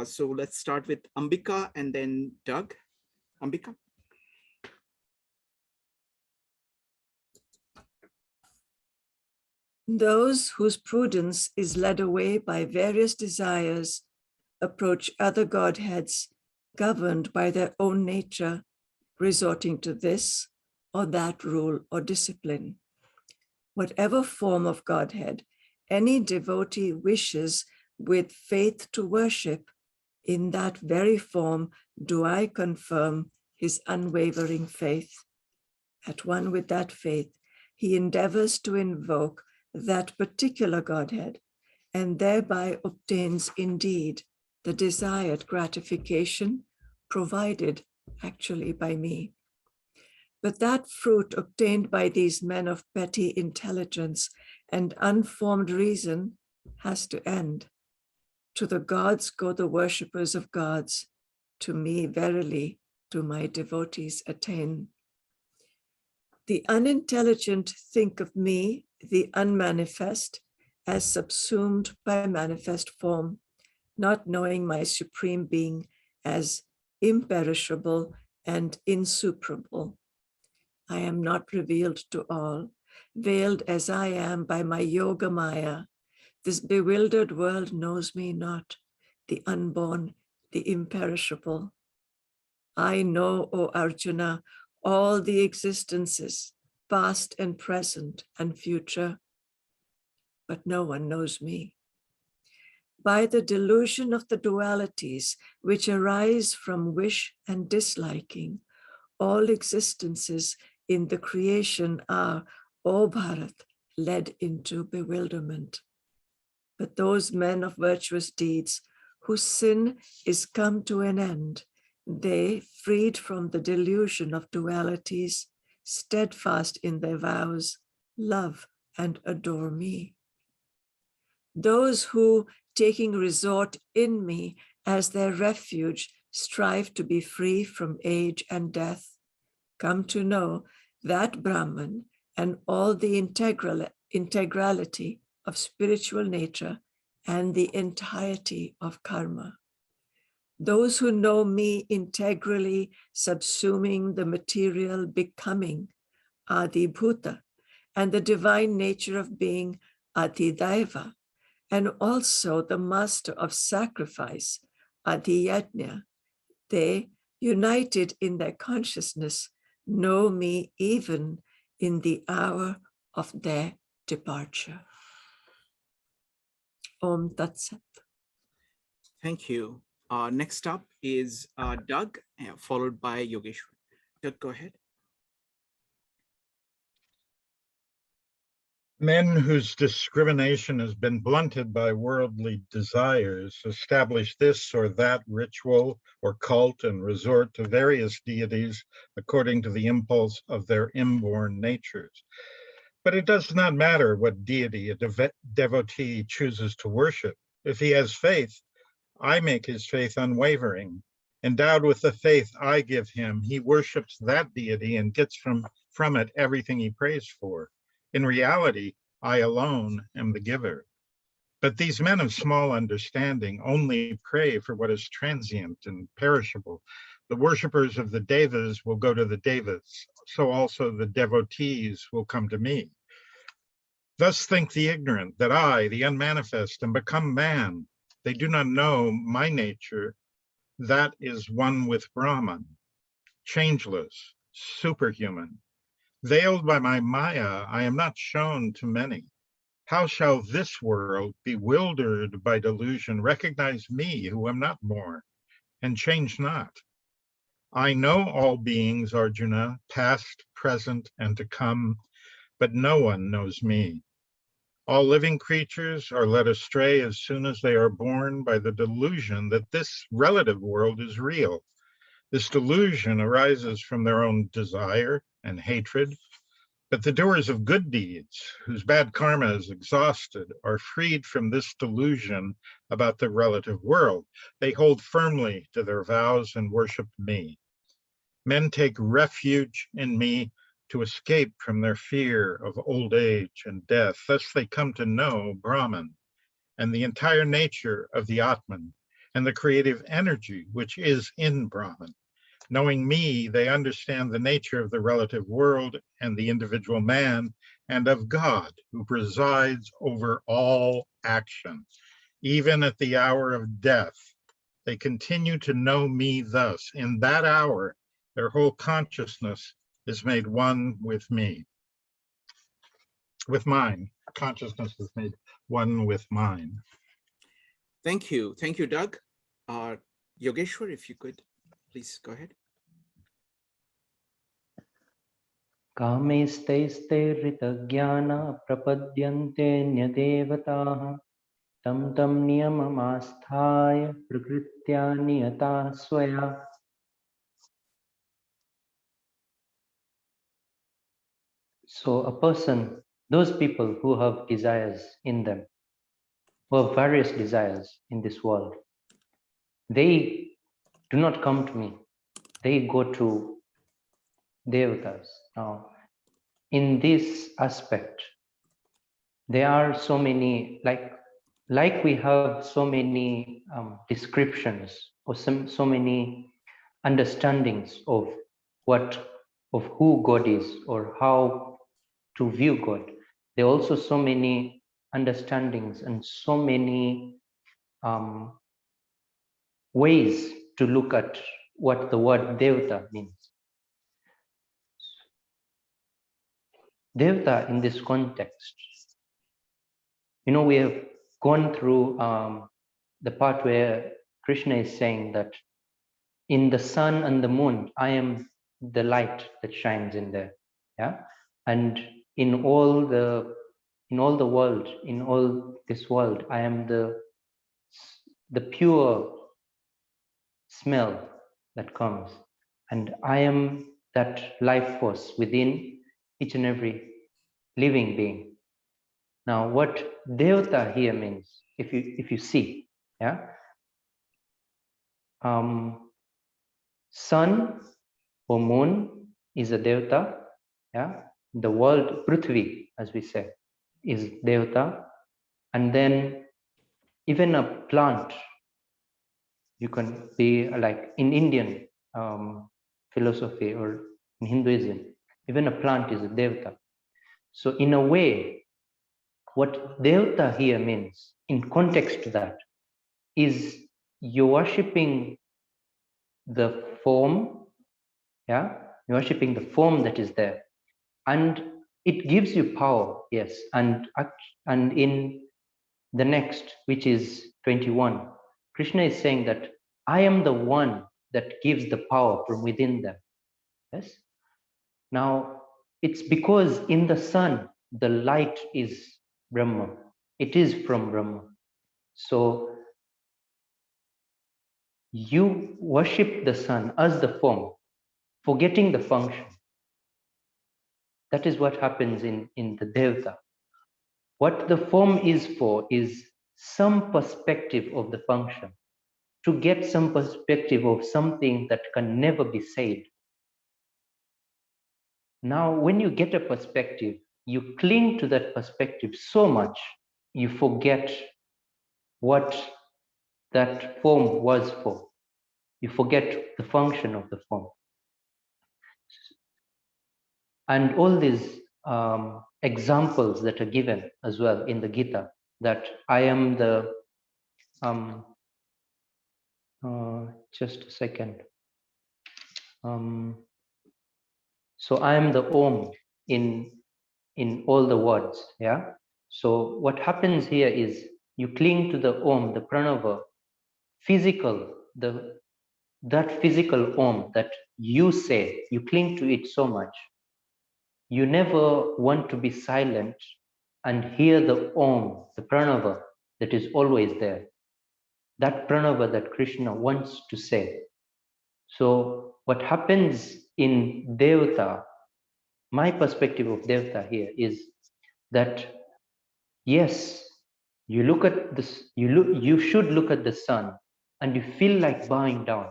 So let's start with Ambika and then Doug. Ambika. Those whose prudence is led away by various desires approach other Godheads governed by their own nature, resorting to this or that rule or discipline. Whatever form of Godhead any devotee wishes with faith to worship, in that very form do I confirm his unwavering faith. At one with that faith, he endeavors to invoke that particular Godhead, and thereby obtains indeed the desired gratification provided actually by me. But that fruit obtained by these men of petty intelligence and unformed reason has to end. To the gods go the worshippers of gods. To me, verily, do my devotees attain. The unintelligent think of me, the unmanifest, as subsumed by manifest form, not knowing my supreme being as imperishable and insuperable. I am not revealed to all, veiled as I am by my yoga maya. This bewildered world knows me not, the unborn, the imperishable. I know, O Arjuna, all the existences, past and present and future, but no one knows me. By the delusion of the dualities which arise from wish and disliking, all existences in the creation are, O Bharat, led into bewilderment. But those men of virtuous deeds whose sin is come to an end, they, freed from the delusion of dualities, steadfast in their vows, love and adore me. Those who, taking resort in me as their refuge, strive to be free from age and death, come to know that Brahman and all the integrality of spiritual nature and the entirety of karma. Those who know me integrally subsuming the material becoming are the bhuta and the divine nature of being Adhidaiva, and also the master of sacrifice, Adhiyajna. They, united in their consciousness, know me even in the hour of their departure. Om Tat Sat. Thank you. Next up is Doug, followed by Yogeshwar. Doug, go ahead. Men whose discrimination has been blunted by worldly desires establish this or that ritual or cult and resort to various deities according to the impulse of their inborn natures. But it does not matter what deity a devotee chooses to worship. If he has faith, I make his faith unwavering. Endowed with the faith I give him, he worships that deity and gets from it everything he prays for. In reality, I alone am the giver. But these men of small understanding only pray for what is transient and perishable. The worshippers of the devas will go to the devas, so also the devotees will come to me. Thus think the ignorant that I, the unmanifest, am become man. They do not know my nature, that is one with Brahman, changeless, superhuman. Veiled by my Maya, I am not shown to many. How shall this world, bewildered by delusion, recognize me who am not born and change not? I know all beings, Arjuna, past, present, and to come, but no one knows me. All living creatures are led astray as soon as they are born by the delusion that this relative world is real. This delusion arises from their own desire and hatred, but the doers of good deeds, whose bad karma is exhausted, are freed from this delusion about the relative world. They hold firmly to their vows and worship me. Men take refuge in me to escape from their fear of old age and death. Thus they come to know Brahman and the entire nature of the Atman and the creative energy which is in Brahman. Knowing me, they understand the nature of the relative world and the individual man and of God who presides over all action. Even at the hour of death, they continue to know me thus. In that hour, their whole consciousness is made one with me. With mine, consciousness is made one with mine. Thank you. Thank you, Doug. Yogeshwar, if you could, please go ahead. Kamesteste ritagyana prapadyante nyadevataha tam tam niyamamastaya prakritya niyata swaya. So a person, those people who have desires in them, who have various desires in this world, they do not come to me. They go to devatas. Now, in this aspect, there are so many, like we have so many descriptions or so many understandings of who God is or how to view God. There are also so many understandings and so many ways to look at what the word Devata means. Devata in this context, we have gone through the part where Krishna is saying that in the sun and the moon, I am the light that shines in there. Yeah. And in all the world, in all this world, I am the pure smell that comes. And I am that life force within each and every living being. Now, what Devata here means, if you see, yeah, sun or moon is a Devata, yeah. The world, Prithvi, as we say, is Devata, and then even a plant, you can be like in Indian philosophy or in Hinduism, even a plant is a Devata. So in a way, what Devta here means, in context to that, is you're worshipping the form, yeah? You're worshipping the form that is there. And it gives you power, yes. And in the next, which is 21, Krishna is saying that I am the one that gives the power from within them. Yes. Now, it's because in the sun, the light is Brahma. It is from Brahma. So you worship the sun as the form, forgetting the function. That is what happens in the Devta. What the form is for is some perspective of the function, to get some perspective of something that can never be said. Now, when you get a perspective, you cling to that perspective so much, you forget what that form was for. You forget the function of the form. And all these examples that are given as well in the Gita, that I am the, just a second. So I am the Om in all the words, yeah? So what happens here is you cling to the Om, the Pranava, physical, that physical Om that you say, you cling to it so much. You never want to be silent and hear the Om, the Pranava that is always there. That Pranava that Krishna wants to say. So what happens in Devta, my perspective of Devta here is that, yes, you look at this, you should look at the sun and you feel like bowing down,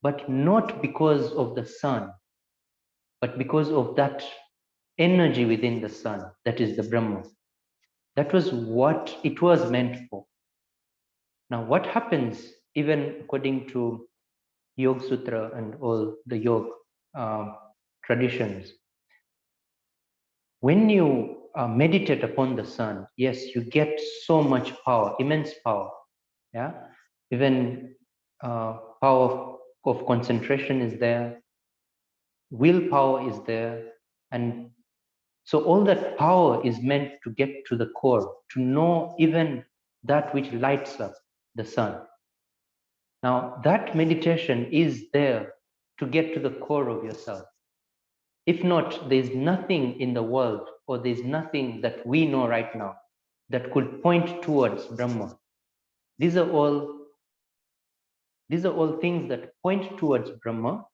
but not because of the sun, but because of that energy within the sun, that is the Brahma. That was what it was meant for. Now, what happens, even according to Yoga Sutra and all the yoga traditions, when you meditate upon the sun, yes, you get so much power, immense power. Yeah, even power of concentration is there, willpower is there, and so all that power is meant to get to the core, to know even that which lights up the sun. Now, that meditation is there to get to the core of yourself. If not, there's nothing in the world, or there's nothing that we know right now that could point towards Brahma. These are all things that point towards Brahma,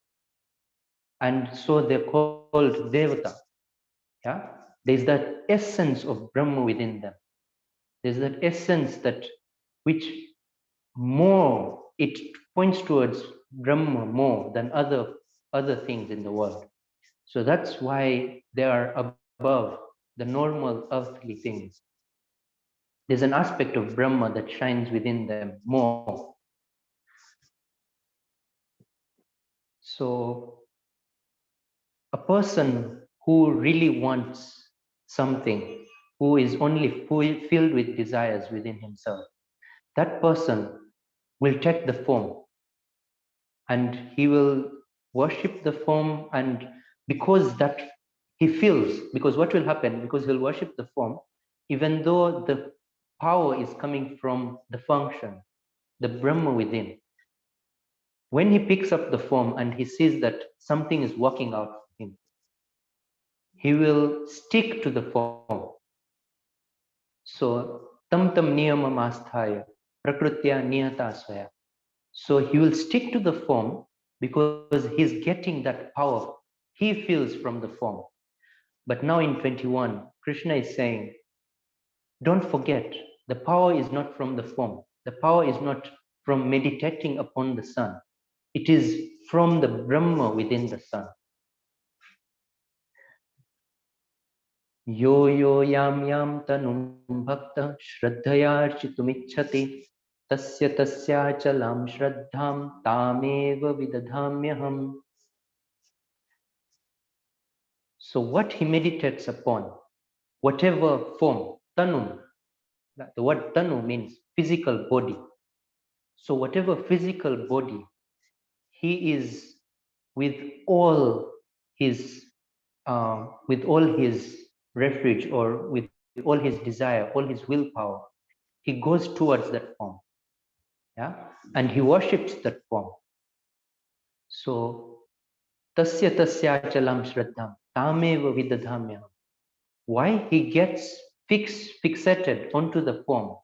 and so they're called Devata. Yeah, there's that essence of Brahma within them. There's that essence that which more it points towards Brahma more than other things in the world. So that's why they are above the normal earthly things. There's an aspect of Brahma that shines within them more. So a person who really wants something, who is only filled with desires within himself, that person will take the form and he will worship the form, and because that he feels, because what will happen, because he'll worship the form, even though the power is coming from the function, the Brahma within. When he picks up the form and he sees that something is working out for him, he will stick to the form. So, tam niyamam asthaya, prakrutya niyata swaya. So he will stick to the form because he's getting that power he feels from the form. But now in 21, Krishna is saying, don't forget, the power is not from the form. The power is not from meditating upon the sun. It is from the Brahma within the sun. Yo yo yam tanum bhakta shraddhayarchitumicchati tasya tasyachalam shraddham tameva vidadhamyaham. So what he meditates upon, whatever form, tanu, the word tanu means physical body. So whatever physical body, he is with all his refuge, or with all his desire, all his willpower, he goes towards that form. Yeah, and he worships that form. So tasya tasyachalam shraddham tameva vidadhamyam. Why he gets fixated onto the form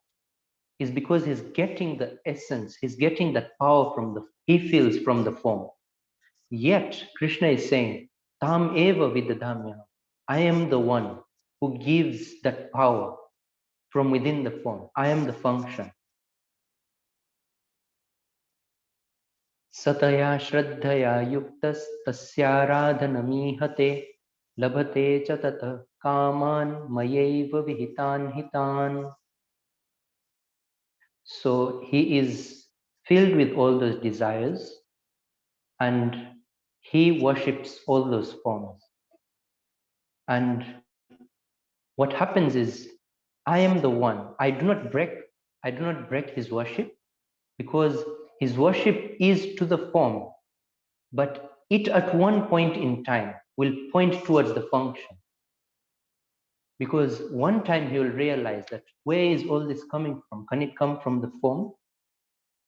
is because he's getting the essence, he's getting that power he feels from the form. Yet Krishna is saying, Tam eva vidadhamyam. I am the one who gives that power from within the form. I am the function. Sataya shraddhaya yuktas tasyaradhanamihate labhate cha tata kaman mayeva vihitan hitan. So he is filled with all those desires and he worships all those forms. And what happens is, I am the one. I do not break his worship, because his worship is to the form, but it at one point in time will point towards the function. Because one time he will realize that where is all this coming from? Can it come from the form?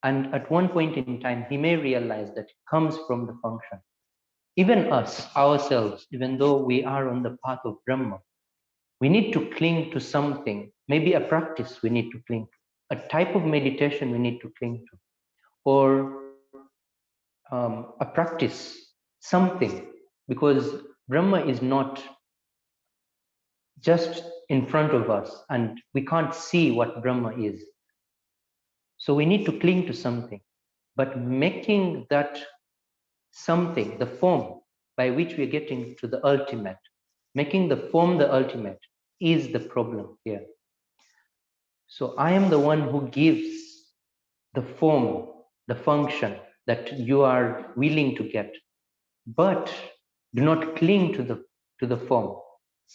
And at one point in time, he may realize that it comes from the function. Even us, ourselves, even though we are on the path of Brahma, we need to cling to something, maybe a practice we need to cling to, a type of meditation we need to cling to, or a practice, something, because Brahma is not just in front of us and we can't see what Brahma is. So we need to cling to something, but making that something, the form by which we're getting to the ultimate, making the form the ultimate is the problem here. So I am the one who gives the form, the function that you are willing to get, but do not cling to the form.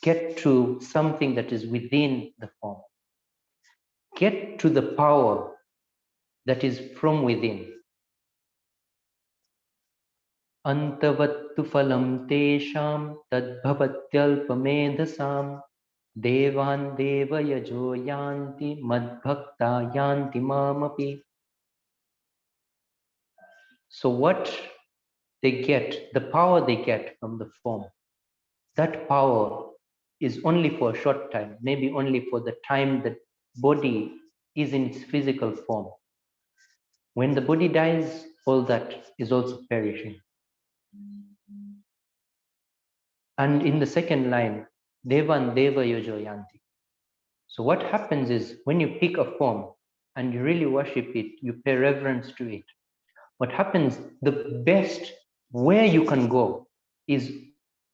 Get to something that is within the form. Get to the power that is from within. Antavattu phalam tesham tadbhavatyalpamedhasam devan deva yajo yanti madbhakta yanti mamapi. So what they get, the power they get from the form, that power is only for a short time, maybe only for the time that body is in its physical form. When the body dies, all that is also perishing. And in the second line, Devan Deva Yojo Yanti. So what happens is, when you pick a form and you really worship it, you pay reverence to it, what happens, the best where you can go is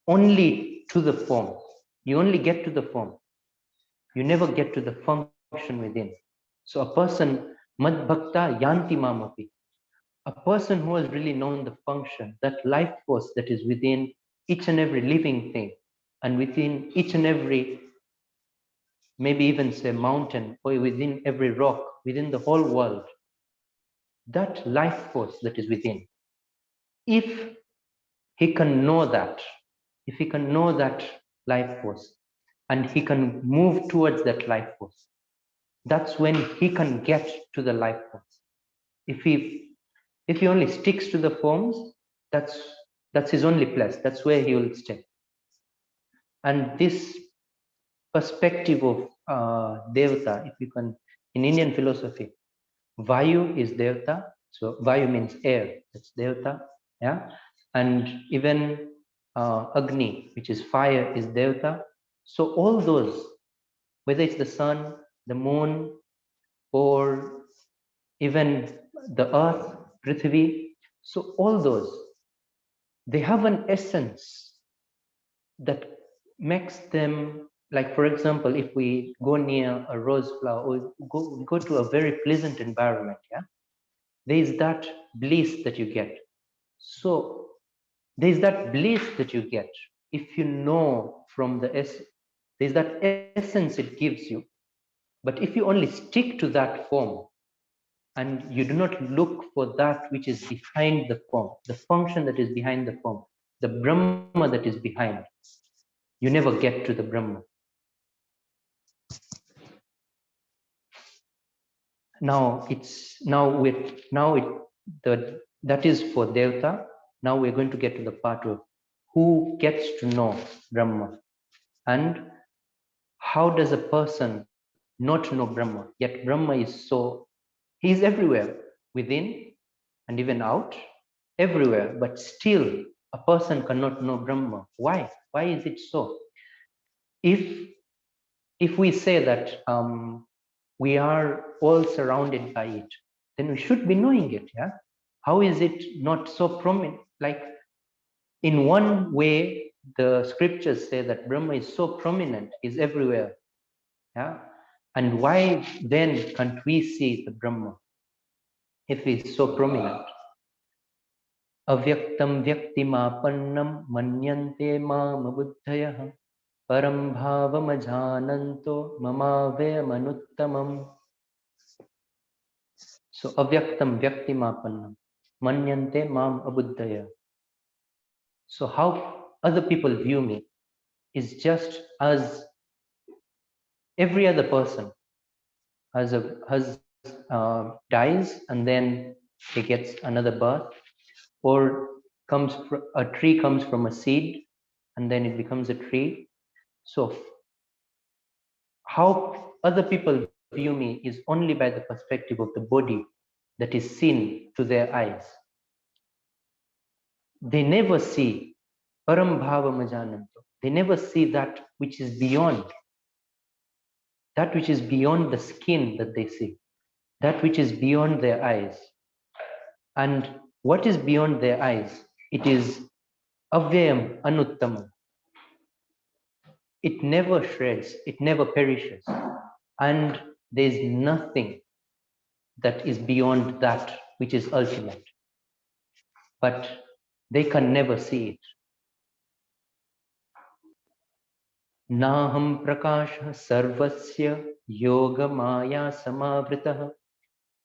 only to the form. You only get to the form. You never get to the function within. So a person, Mad Bhakta Yanti Mamapi, a person who has really known the function, that life force that is within each and every living thing, and within each and every, maybe even say mountain, or within every rock, within the whole world, that life force that is within, if he can know that, if he can know that life force, and he can move towards that life force, that's when he can get to the life force. If he only sticks to the forms, that's his only place. That's where he will stay. And this perspective of Devata, if you can, in Indian philosophy, Vayu is Devata. So Vayu means air. That's Devata. Yeah. And even Agni, which is fire, is Devata. So all those, whether it's the sun, the moon, or even the earth, Prithvi, so all those, they have an essence that makes them, like, for example, if we go near a rose flower, or go to a very pleasant environment, yeah, there is that bliss that you get. So there is that bliss that you get if you know from the There's that essence it gives you. But if you only stick to that form and you do not look for that which is behind the form, the function that is behind the form, the Brahma that is behind, you never get to the Brahma. That is for Devta. Now we're going to get to the part of who gets to know Brahma and how does a person not know Brahma, yet Brahma is he's everywhere, within and even out, everywhere, but still a person cannot know Brahma. Why? Why is it so? If we say that we are all surrounded by it, then we should be knowing it. Yeah. How is it not so prominent? Like, in one way, the scriptures say that Brahma is so prominent, is everywhere. Yeah. And why then can't we see the Brahma if it's so prominent? Avyaktam vyaktimapannam manyante mama buddhayah param bhavam ajananto mamave manuttamam. So avyaktam vyaktimapannam manyante mam abuddhaya. So how other people view me is just as every other person dies and then he gets another birth, or a tree comes from a seed and then it becomes a tree. So how other people view me is only by the perspective of the body that is seen to their eyes. They never see param bhava majananto. They never see that which is beyond the skin that they see, that which is beyond their eyes. And what is beyond their eyes? It is avyayam anuttamam. It never shreds, it never perishes. And there is nothing that is beyond that which is ultimate. But they can never see it. Naham prakasha sarvasya yoga maya samavritah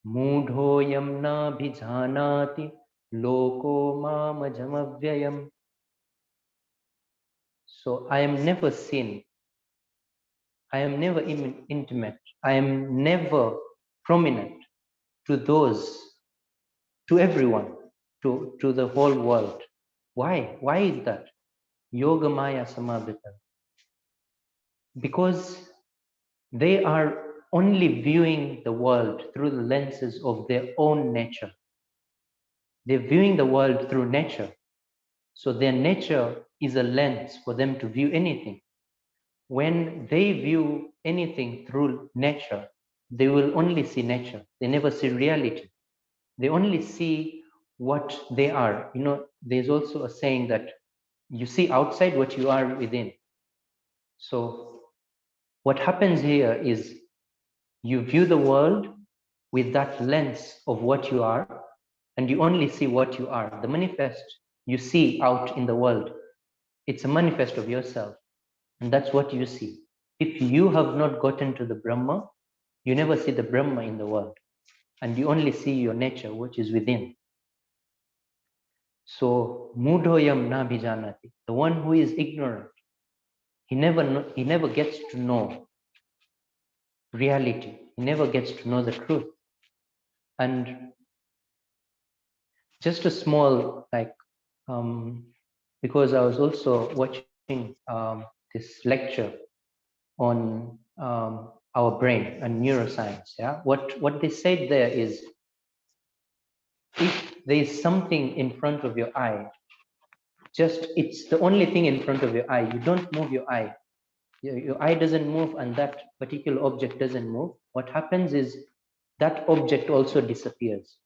mudhoyam na bhijanati loko mamajamavyayam. So I am never seen. I am never intimate. I am never prominent to everyone, to the whole world. Why? Why is that? Yoga maya samavritah. Because they are only viewing the world through the lenses of their own nature. They're viewing the world through nature. So their nature is a lens for them to view anything. When they view anything through nature, they will only see nature. They never see reality. They only see what they are. You know, there's also a saying that you see outside what you are within. So what happens here is you view the world with that lens of what you are, and you only see what you are. The manifest you see out in the world, it's a manifest of yourself, and that's what you see. If you have not gotten to the Brahma, you never see the Brahma in the world, and you only see your nature, which is within. So, mudhoyam na bhijanati, the one who is ignorant, he never gets to know reality. He never gets to know the truth. And just a small, because I was also watching this lecture on our brain and neuroscience. Yeah, what they said there is, if there is something in front of your eye, it's the only thing in front of your eye. You don't move your eye. Your eye doesn't move, and that particular object doesn't move. What happens is that object also disappears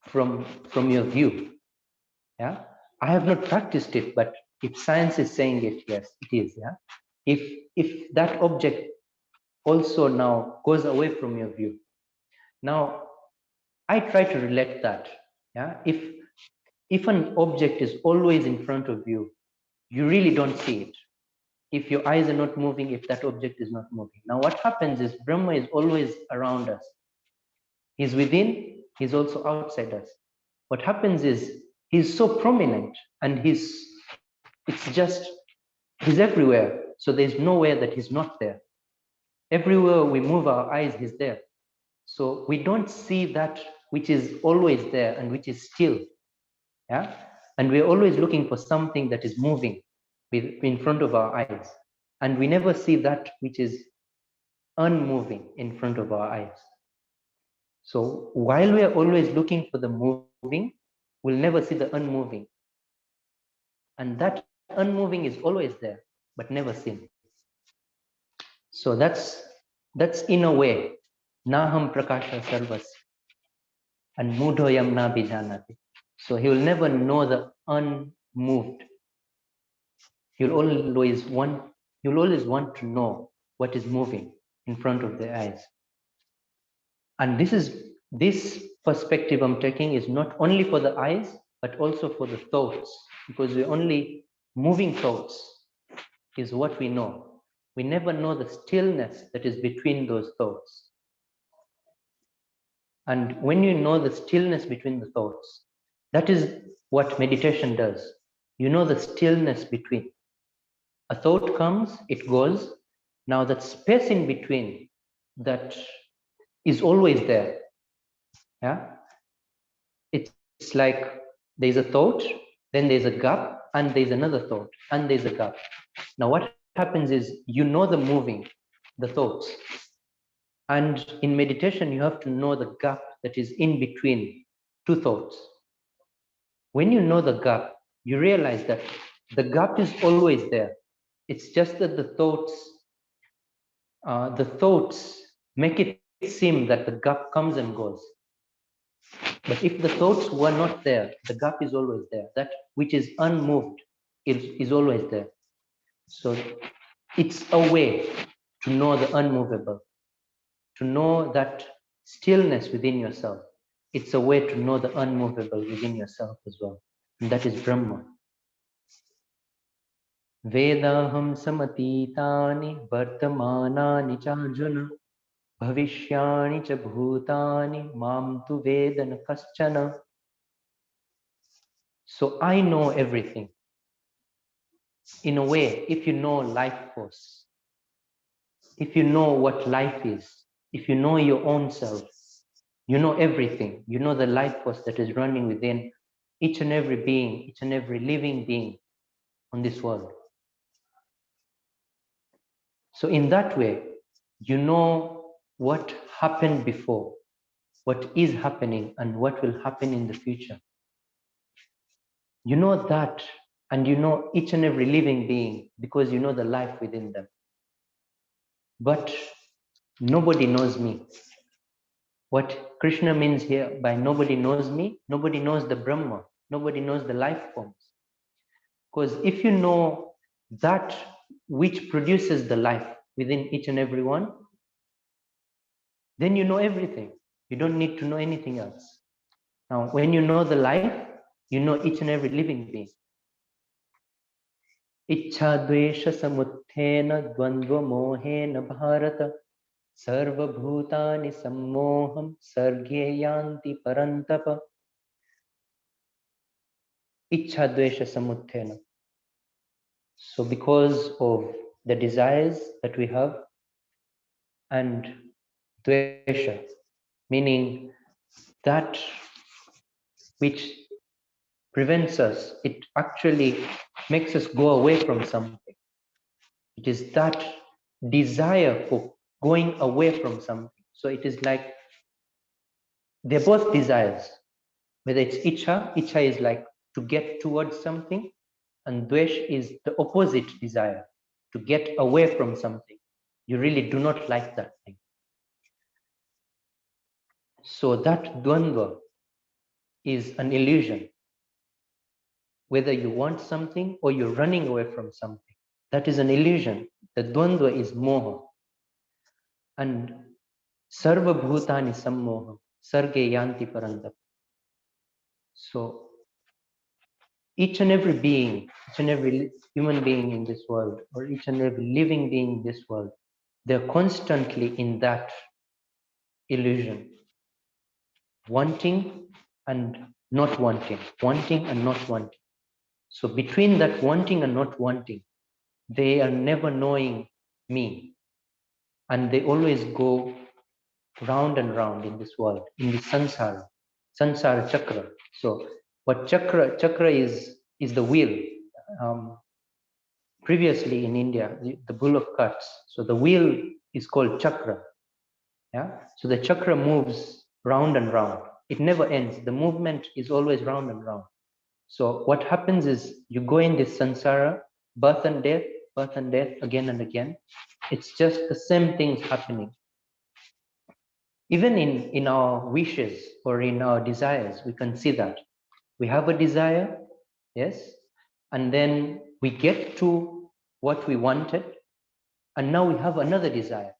from your view. Yeah, I have not practiced it, but if science is saying it, yes, it is. Yeah, if that object also now goes away from your view, now I try to relate that. Yeah, if an object is always in front of you, you really don't see it. if your eyes are not moving, if that object is not moving. Now what happens is Brahma is always around us. He's within, he's also outside us. What happens is he's so prominent and he's everywhere. So there's nowhere that he's not there. Everywhere we move our eyes, he's there. So we don't see that which is always there and which is still. Yeah. And we're always looking for something that is moving in front of our eyes. And we never see that which is unmoving in front of our eyes. So while we are always looking for the moving, we'll never see the unmoving. And that unmoving is always there, but never seen. So that's in a way, Naham Prakasha Sarvas and Mudhoyam na Vijnanati. So he will never know the unmoved. You'll always want to know what is moving in front of the eyes. And this perspective I'm taking is not only for the eyes, but also for the thoughts, because we're only moving thoughts is what we know. We never know the stillness that is between those thoughts. And when you know the stillness between the thoughts, that is what meditation does. You know the stillness between. A thought comes, it goes. Now that space in between, that is always there. Yeah, it's like there's a thought, then there's a gap, and there's another thought, and there's a gap. Now what happens is you know the moving, the thoughts. And in meditation, you have to know the gap that is in between two thoughts. When you know the gap, you realize that the gap is always there. It's just that the thoughts make it seem that the gap comes and goes. But if the thoughts were not there, the gap is always there. That which is unmoved is always there. So it's a way to know the unmovable, to know that stillness within yourself. It's a way to know the unmovable within yourself as well. And that is Brahma. Vedaham samatitani vartamanani charjuna bhavishyani cha bhutani mam tu vedana kaschana. So I know everything. In a way, if you know life force, if you know what life is, if you know your own self, you know everything. You know the life force that is running within each and every being, each and every living being on this world. So in that way, you know what happened before, what is happening, and what will happen in the future. You know that, and you know each and every living being because you know the life within them. But nobody knows me. What Krishna means here by nobody knows me, nobody knows the Brahma, nobody knows the life forms. Because if you know that which produces the life within each and every one, then you know everything. You don't need to know anything else. Now, when you know the life, you know each and every living being. Ichha dvesha samuthena dvandva mohena bharata sarva bhutani sammoham sargye yanti parantapa. Ichha dvesha samuthena. So because of the desires that we have, and dvesha, meaning that which prevents us, it actually makes us go away from something. It is that desire for going away from something. So it is like they're both desires. Whether it's ichha is like to get towards something, and dvesh is the opposite desire, to get away from something. You really do not like that thing. So that dvandva is an illusion. Whether you want something or you're running away from something, that is an illusion. The dvandva is moha. And sarva bhutani sammoha sarge yanti parantapa. So each and every being, each and every human being in this world, or each and every living being in this world, they're constantly in that illusion, wanting and not wanting, wanting and not wanting. So between that wanting and not wanting, they are never knowing me. And they always go round and round in this world, in the samsara chakra. So what chakra is the wheel. Previously in India, the bull of carts. So the wheel is called chakra. Yeah. So the chakra moves round and round. It never ends. The movement is always round and round. So what happens is you go in this samsara, birth and death, again and again. It's just the same things happening. Even in our wishes or in our desires, we can see that. We have a desire, yes, and then we get to what we wanted, and now we have another desire,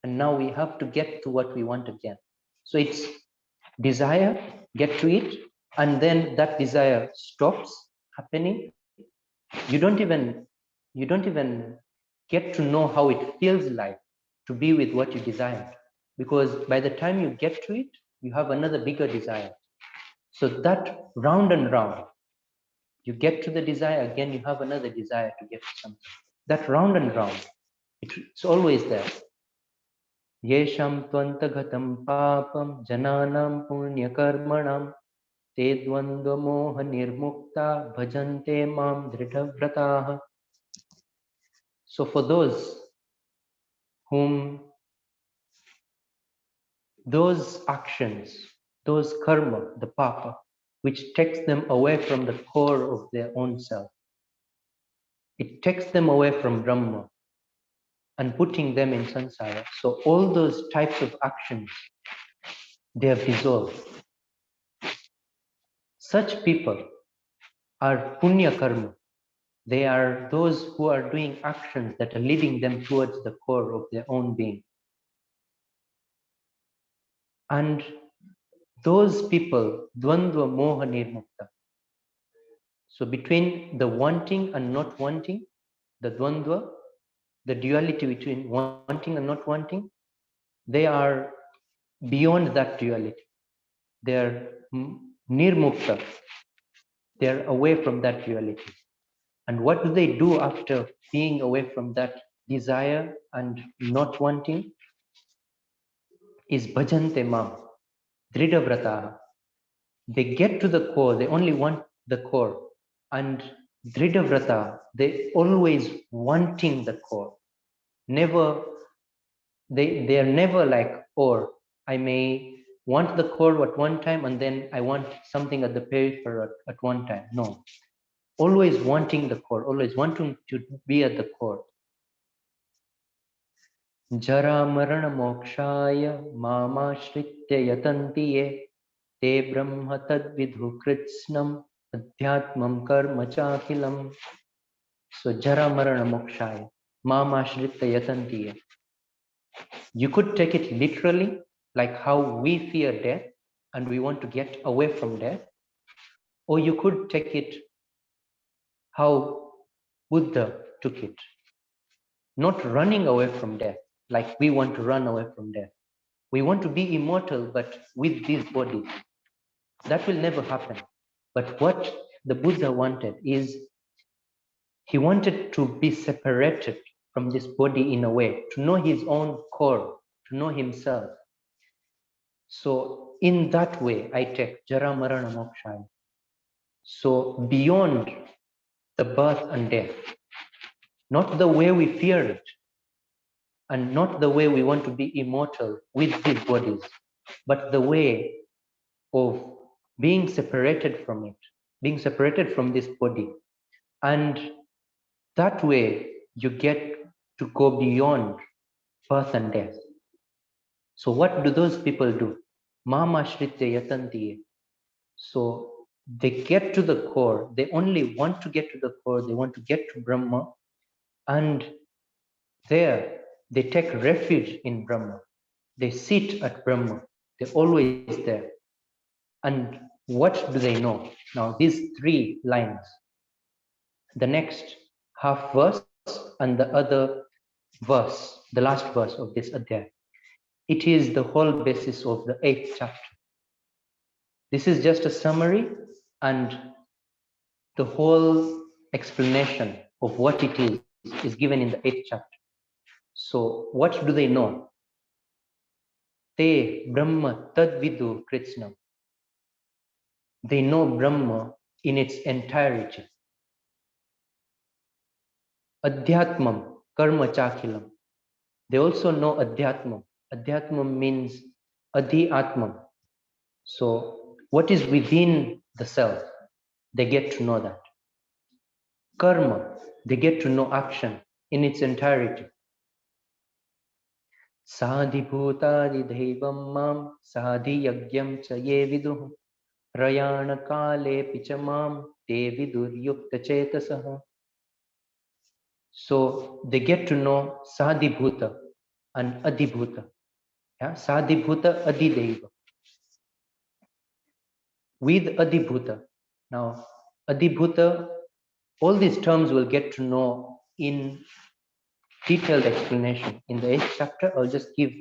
and now we have to get to what we want again. So it's desire, get to it, and then that desire stops happening. You don't even get to know how it feels like to be with what you desired, because by the time you get to it, you have another bigger desire. So that round and round, you get to the desire, again you have another desire to get to something. That round and round, it's always there. Yesham tvantagatam papam jananam punya karmanam te dvandva moha nirmukta bhajante mam dridhavrataha. So for those whom those actions, those karma, the papa, which takes them away from the core of their own self, it takes them away from Brahma and putting them in samsara. So all those types of actions, they have dissolved. Such people are punya karma. They are those who are doing actions that are leading them towards the core of their own being. And those people, dvandva moha nirmukta. So between the wanting and not wanting, the dvandva, the duality between wanting and not wanting, they are beyond that duality. They are nirmukta. They are away from that duality. And what do they do after being away from that desire and not wanting? Is bhajante mam, dridhavrata. They get to the core, they only want the core. And dridhavrata, they always wanting the core. Never, they are never like, or I may want the core at one time and then I want something at the periphery at one time. No, always wanting the core, always wanting to be at the core. Jara marana mokshaya mama shritya yatanti ye te brahma tad vidhu kritsnam adhyatmam karma chakilam. So jara marana mokshaya mama shritya yatanti ye. You could take it literally, like how we fear death and we want to get away from death, or you could take it how Buddha took it, not running away from death, like we want to run away from death. We want to be immortal, but with these bodies. That will never happen. But what the Buddha wanted is, he wanted to be separated from this body in a way, to know his own core, to know himself. So in that way, I take Jara Marana Mokshaya. So beyond the birth and death, not the way we fear it, and not the way we want to be immortal with these bodies, but the way of being separated from it, being separated from this body. And that way you get to go beyond birth and death. So what do those people do? Mama Shritya Yatanti. So they get to the core. They only want to get to the core. They want to get to Brahma. And there they take refuge in Brahma. They sit at Brahma. They're always there. And what do they know? Now, these 3 lines, the next half verse and the other verse, the last verse of this adhyaya, it is the whole basis of the 8th chapter. This is just a summary and the whole explanation of what it is given in the 8th chapter. So what do they know? Te Brahma Tadvidu Kritsnam. They know Brahma in its entirety. Adhyatmam Karma Chakhilam. They also know Adhyatmam. Adhyatmam means Adhi Atmam. So what is within the self, they get to know that. Karma, they get to know action in its entirety. Sadhi bhutadi devam mam sadhi yagyam cha ye viduh rayana kale pichamam te vidur yukta chetasaha. So they get to know Sadhi bhuta and Adhibhuta. Yeah? Sadhi bhuta Adhideva. With Adhibhuta. Now, Adhibhuta, all these terms we'll get to know in detailed explanation. In the 8th chapter, I'll just give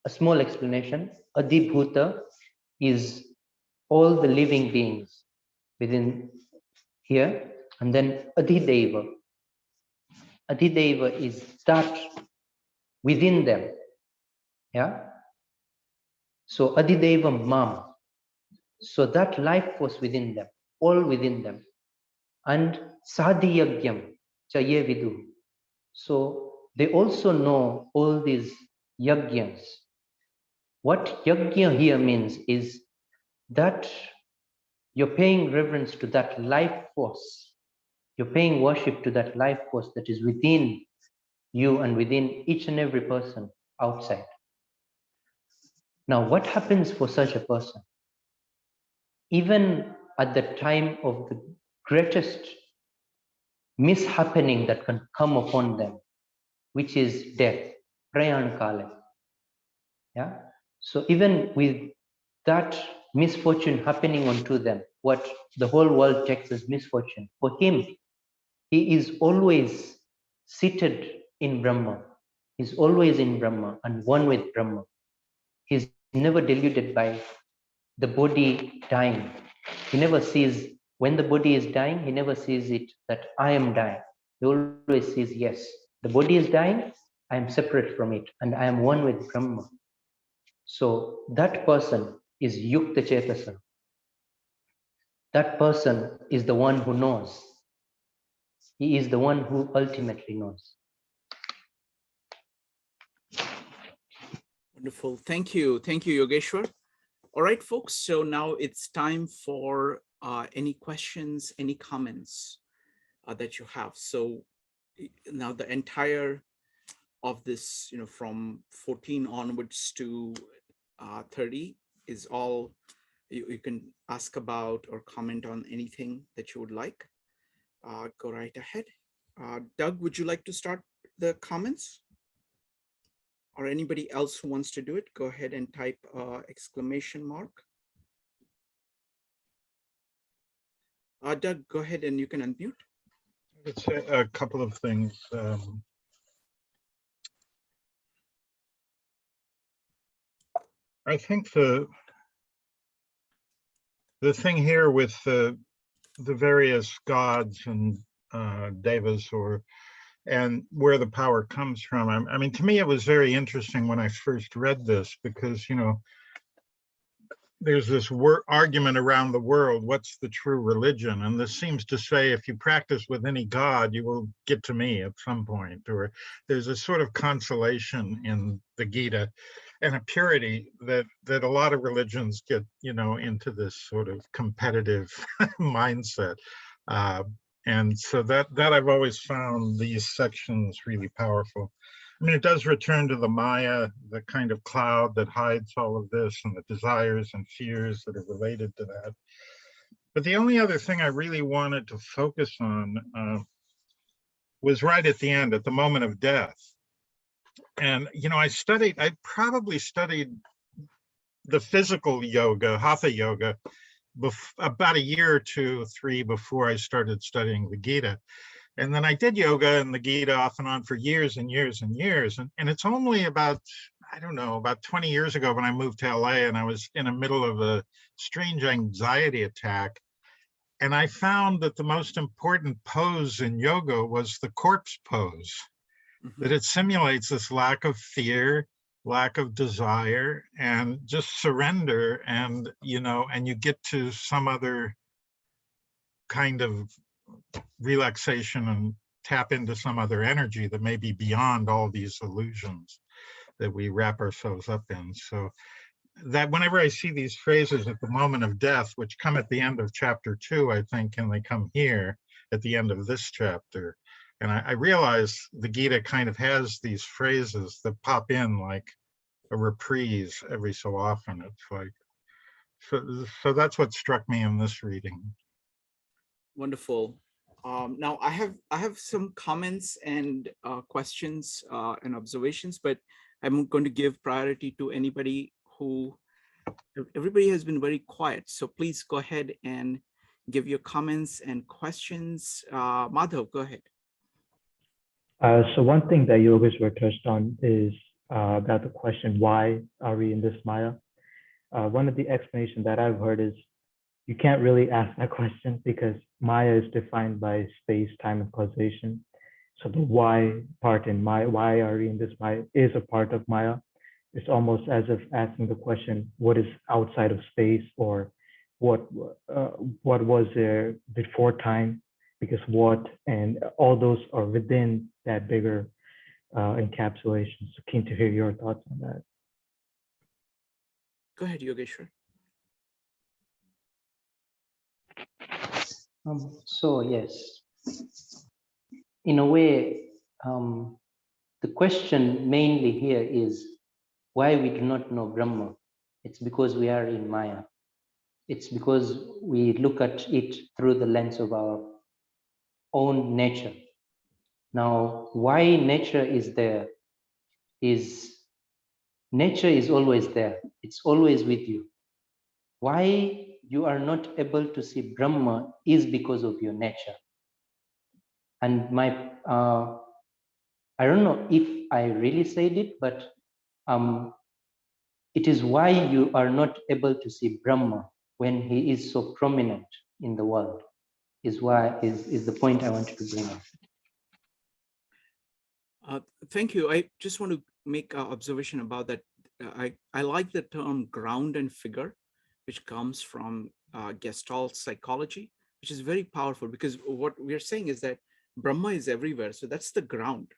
a small explanation. Adhibhuta is all the living beings within here. And then Adhideva. Adhideva is that within them. Yeah. So Adhideva Mam. So that life force within them, all within them. And Sadhi Yagyam Chaye Vidu. So they also know all these yagyas. What yagya here means is that you're paying reverence to that life force. You're paying worship to that life force that is within you and within each and every person outside. Now, what happens for such a person? Even at the time of the greatest mishappening that can come upon them, which is death, prayan kale. Yeah. So even with that misfortune happening onto them, what the whole world takes as misfortune, for him, he is always seated in Brahma. He's always in Brahma and one with Brahma. He's never deluded by the body dying. He never sees, when the body is dying, he never sees it that I am dying. He always sees, yes, the body is dying, I am separate from it, and I am one with Brahma. So that person is Yukta Chetasa. That person is the one who knows. He is the one who ultimately knows. Wonderful. Thank you. Thank you, Yogeshwar. All right, folks. So now it's time for any questions, any comments that you have. So now the entire of this, from 14 onwards to 30 is all you can ask about or comment on anything that you would like. Go right ahead. Doug, would you like to start the comments? Or anybody else who wants to do it, go ahead and type exclamation mark. Doug, go ahead and you can unmute. Let's say a couple of things. I think the thing here with the various gods and devas, and where the power comes from. I mean, to me, it was very interesting when I first read this, because, there's this argument around the world, what's the true religion? And this seems to say, if you practice with any god, you will get to me at some point. Or there's a sort of consolation in the Gita and a purity that a lot of religions get, into this sort of competitive mindset. And so that I've always found these sections really powerful. I mean, it does return to the Maya, the kind of cloud that hides all of this, and the desires and fears that are related to that. But the only other thing I really wanted to focus on was right at the end, at the moment of death. And, I probably studied the physical yoga, hatha yoga, about a year or 2, 3 before I started studying the Gita. And then I did yoga and the Gita off and on for years and years and years. And it's only about, I don't know, about 20 years ago when I moved to LA and I was in the middle of a strange anxiety attack. And I found that the most important pose in yoga was the corpse pose, that it simulates this lack of fear, lack of desire, and just surrender. And, you know, and you get to some other kind of relaxation and tap into some other energy that may be beyond all these illusions that we wrap ourselves up in. So that whenever I see these phrases at the moment of death, which come at the end of chapter 2, I think, and they come here at the end of this chapter, and I realize the Gita kind of has these phrases that pop in like a reprise every so often. It's like, so that's what struck me in this reading. Wonderful. Now I have some comments and questions and observations, but I'm going to give priority to anybody who, everybody has been very quiet. So please go ahead and give your comments and questions. Madhav, go ahead. So one thing that Yogeshwar touched on is about the question, why are we in this Maya? One of the explanations that I've heard is you can't really ask that question because Maya is defined by space, time, and causation. So the why part in Maya, why are we in this Maya, is a part of Maya. It's almost as if asking the question, what is outside of space, or what was there before time? Because what and all those are within that bigger encapsulation. So keen to hear your thoughts on that. Go ahead, Yogeshwar. So yes, in a way, the question mainly here is why we do not know Brahma. It's because we are in Maya. It's because we look at it through the lens of our own nature. Now, why nature is there is nature is always there. It's always with you. Why you are not able to see Brahma is because of your nature. And my, I don't know if I really said it, but it is why you are not able to see Brahma when he is so prominent in the world, is the point I wanted to bring up. Thank you. I just want to make an observation about that. I like the term ground and figure, which comes from Gestalt psychology, which is very powerful because what we are saying is that Brahma is everywhere. So that's the ground.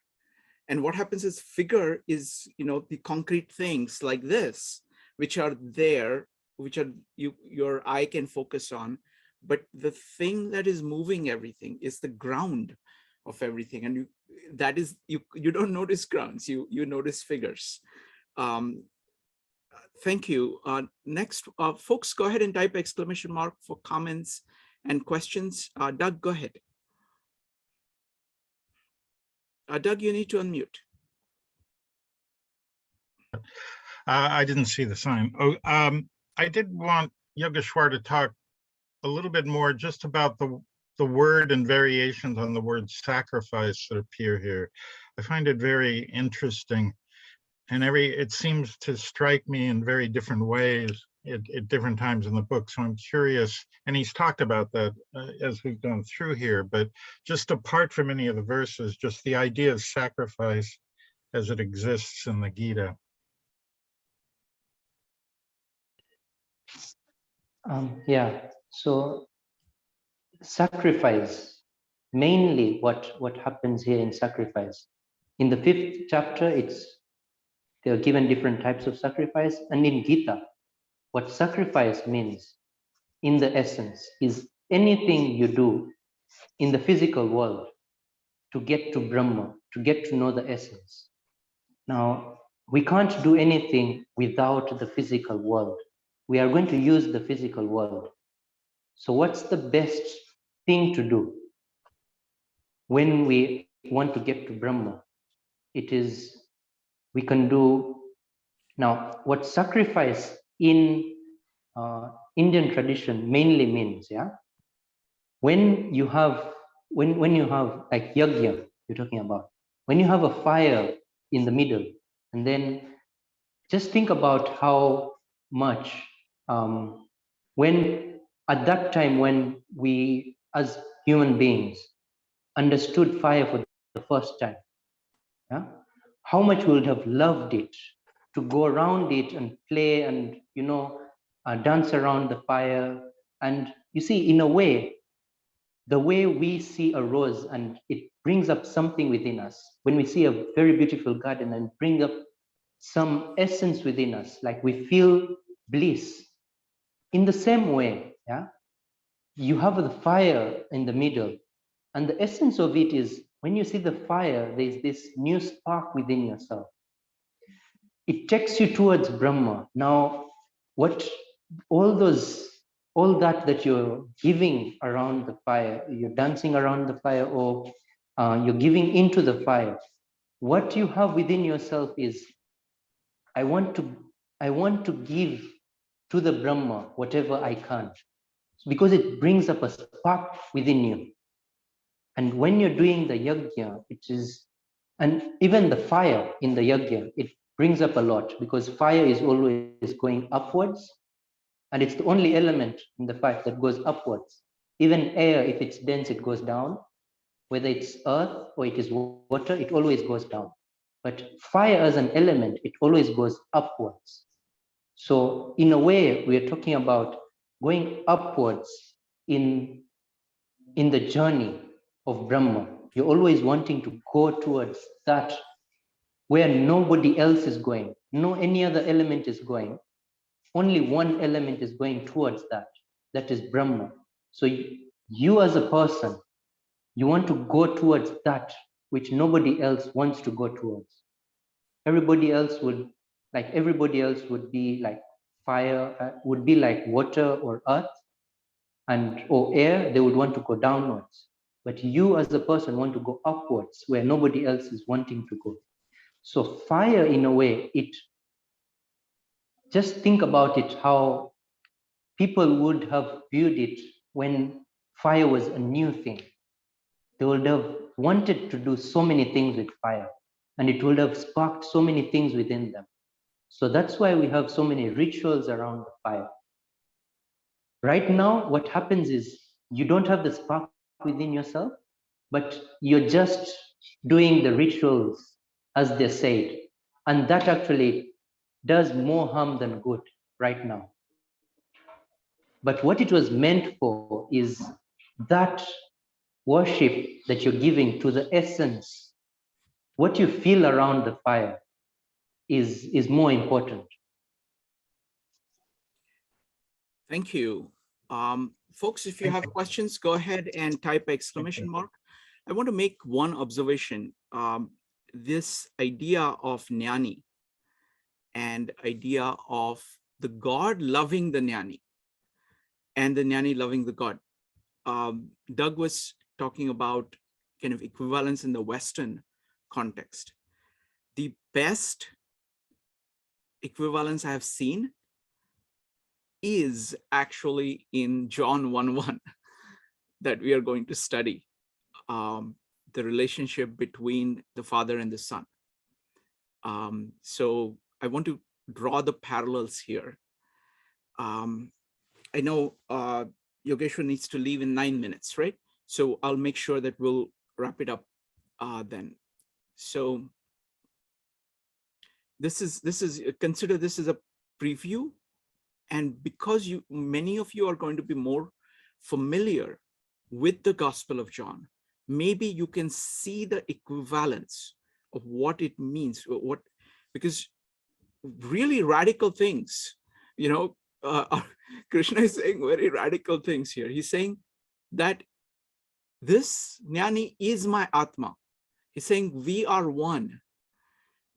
And what happens is figure is, you know, the concrete things like this, which are there, which are your eye can focus on. But the thing that is moving everything is the ground of everything. And that is, you don't notice grounds, you notice figures. Thank you. Next, folks, go ahead and type exclamation mark for comments and questions. Doug, go ahead. Doug, you need to unmute. I didn't see the sign. Oh, I did want Yogeshwar to talk a little bit more just about the word and variations on the word sacrifice that appear here. I find it very interesting, and it seems to strike me in very different ways at different times in the book. So I'm curious, and he's talked about that as we've gone through here, but just apart from any of the verses, just the idea of sacrifice as it exists in the Gita. Yeah, so sacrifice, mainly what happens here in sacrifice. In the 5th chapter, they are given different types of sacrifice, and in Gita, what sacrifice means in the essence is anything you do in the physical world to get to Brahma, to get to know the essence. Now, we can't do anything without the physical world. We are going to use the physical world. So what's the best thing to do when we want to get to Brahma? It is, we can do, now what sacrifice in Indian tradition mainly means, yeah. When you have like yajna, you're talking about, when you have a fire in the middle, and then just think about how much when at that time when we as human beings understood fire for the first time, yeah, how much we would have loved it to go around it and play and dance around the fire. And you see, in a way, the way we see a rose and it brings up something within us, when we see a very beautiful garden and bring up some essence within us, like we feel bliss. In the same way, yeah, you have the fire in the middle, and the essence of it is when you see the fire, there's this new spark within yourself. It takes you towards Brahma. Now, what all that you're giving around the fire, you're dancing around the fire, or you're giving into the fire, what you have within yourself is, I want to give to the Brahma whatever I can, because it brings up a spark within you. And when you're doing the yajna, it is, and even the fire in the yajna, it brings up a lot, because fire is always going upwards, and it's the only element in the fire that goes upwards. Even air, if it's dense, it goes down. Whether it's earth or it is water, it always goes down. But fire as an element, it always goes upwards. So in a way, we are talking about going upwards in the journey of Brahma. You're always wanting to go towards that where nobody else is going, no any other element is going. Only one element is going towards that is Brahma. So you as a person, you want to go towards that which nobody else wants to go towards. Everybody else would be like fire, would be like water or earth, or air, they would want to go downwards. But you as a person want to go upwards where nobody else is wanting to go. So fire, in a way, just think about it, how people would have viewed it when fire was a new thing. They would have wanted to do so many things with fire, and it would have sparked so many things within them. So that's why we have so many rituals around the fire. Right now, what happens is you don't have the spark within yourself, but you're just doing the rituals as they said. And that actually does more harm than good right now. But what it was meant for is that worship that you're giving to the essence, what you feel around the fire is more important. Thank you. Folks, if you have questions, go ahead and type exclamation mark. I want to make one observation. This idea of jnani and idea of the God loving the jnani and the jnani loving the God. Doug was talking about kind of equivalence in the Western context. The best equivalence I have seen is actually in John 1:1 that we are going to study, the relationship between the Father and the Son. So I want to draw the parallels here. I know Yogeshwar needs to leave in 9 minutes, right? So I'll make sure that we'll wrap it up then. So this is consider this as a preview. And because many of you are going to be more familiar with the Gospel of John, maybe you can see the equivalence of what it means, because really radical things, Krishna is saying very radical things here. He's saying that this jnani is my Atma. He's saying we are one,